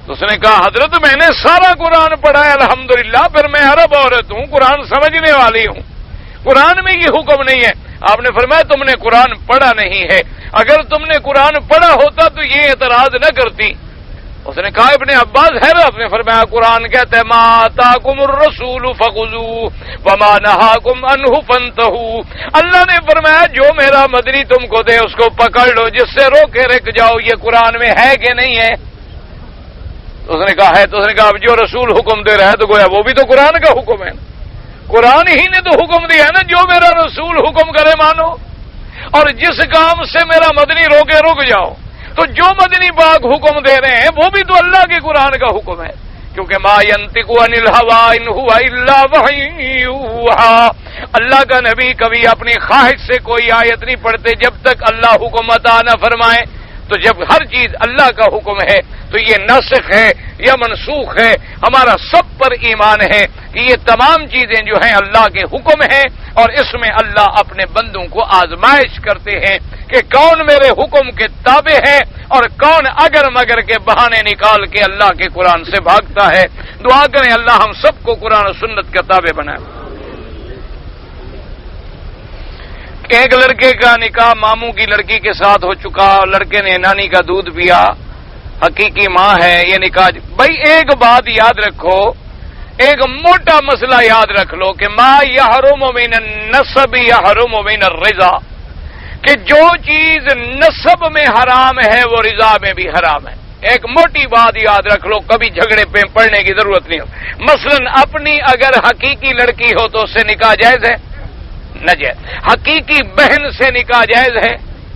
تو اس نے کہا حضرت میں نے سارا قرآن پڑھا ہے الحمدللہ، پھر میں عرب عورت ہوں، قرآن سمجھنے والی ہوں، قرآن میں یہ حکم نہیں ہے. آپ نے فرمایا تم نے قرآن پڑھا نہیں ہے، اگر تم نے قرآن پڑھا ہوتا تو یہ اعتراض نہ کرتی. اس نے کہا ابن عباس حیرت نے فرمایا قرآن کہتا ہے ما آتاکم الرسول فخذوہ وما نہاکم عنہ فانتہوا. اللہ نے فرمایا جو میرا مدنی تم کو دے اس کو پکڑ لو، جس سے روکے رک جاؤ. یہ قرآن میں ہے کہ نہیں ہے؟ اس نے کہا ہے. تو اس نے کہا اب جو رسول حکم دے رہا ہے تو گویا وہ بھی تو قرآن کا حکم ہے. قرآن ہی نے تو حکم دیا ہے نا، جو میرا رسول حکم کرے مانو، اور جس کام سے میرا مدنی روکے رک جاؤ. تو جو مدنی باغ حکم دے رہے ہیں وہ بھی تو اللہ کے قرآن کا حکم ہے، کیونکہ ما ينطق عن الهوى ان هو الا وحی یوحى. اللہ کا نبی کبھی اپنی خواہش سے کوئی آیت نہیں پڑھتے جب تک اللہ حکم عطا نہ فرمائے. تو جب ہر چیز اللہ کا حکم ہے تو یہ ناسخ ہے یا منسوخ ہے. ہمارا سب پر ایمان ہے کہ یہ تمام چیزیں جو ہیں اللہ کے حکم ہیں، اور اس میں اللہ اپنے بندوں کو آزمائش کرتے ہیں کہ کون میرے حکم کے تابع ہے اور کون اگر مگر کے بہانے نکال کے اللہ کے قرآن سے بھاگتا ہے. دعا کریں اللہ ہم سب کو قرآن و سنت کا تابع بنائے. ایک لڑکے کا نکاح ماموں کی لڑکی کے ساتھ ہو چکا، لڑکے نے نانی کا دودھ پیا، حقیقی ماں ہے یہ نکاح. بھائی ایک بات یاد رکھو، ایک موٹا مسئلہ یاد رکھ لو کہ ما یحرم من النسب یحرم من الرضا، کہ جو چیز نسب میں حرام ہے وہ رضا میں بھی حرام ہے. ایک موٹی بات یاد رکھ لو، کبھی جھگڑے پہ پڑنے کی ضرورت نہیں ہو. مثلا اپنی اگر حقیقی لڑکی ہو تو اس سے نکاح جائز ہے؟ ناجائز. حقیقی بہن سے نکاح جائز ہے؟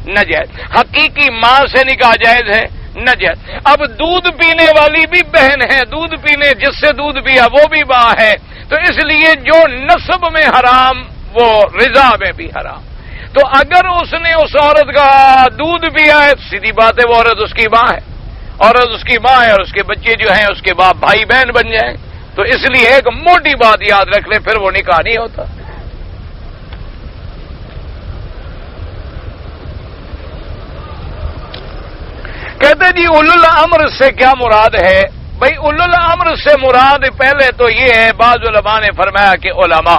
ناجائز. حقیقی ماں سے نکاح جائز ہے؟ ناجائز. اب دودھ پینے والی بھی بہن ہے، دودھ پینے جس سے دودھ پیا وہ بھی ماں ہے. تو اس لیے جو نسب میں حرام وہ رضا میں بھی حرام. تو اگر اس نے اس عورت کا دودھ پیا ہے سیدھی بات ہے وہ عورت اس کی ماں ہے، عورت اس کی ماں ہے، اور اس کے بچے جو ہیں اس کے باپ بھائی بہن بن جائیں. تو اس لیے ایک موٹی بات یاد رکھ لیں، پھر وہ نکاح نہیں ہوتا. کہتے جی اولو الامر سے کیا مراد ہے؟ بھائی اولو الامر سے مراد پہلے تو یہ ہے، بعض علماء نے فرمایا کہ علماء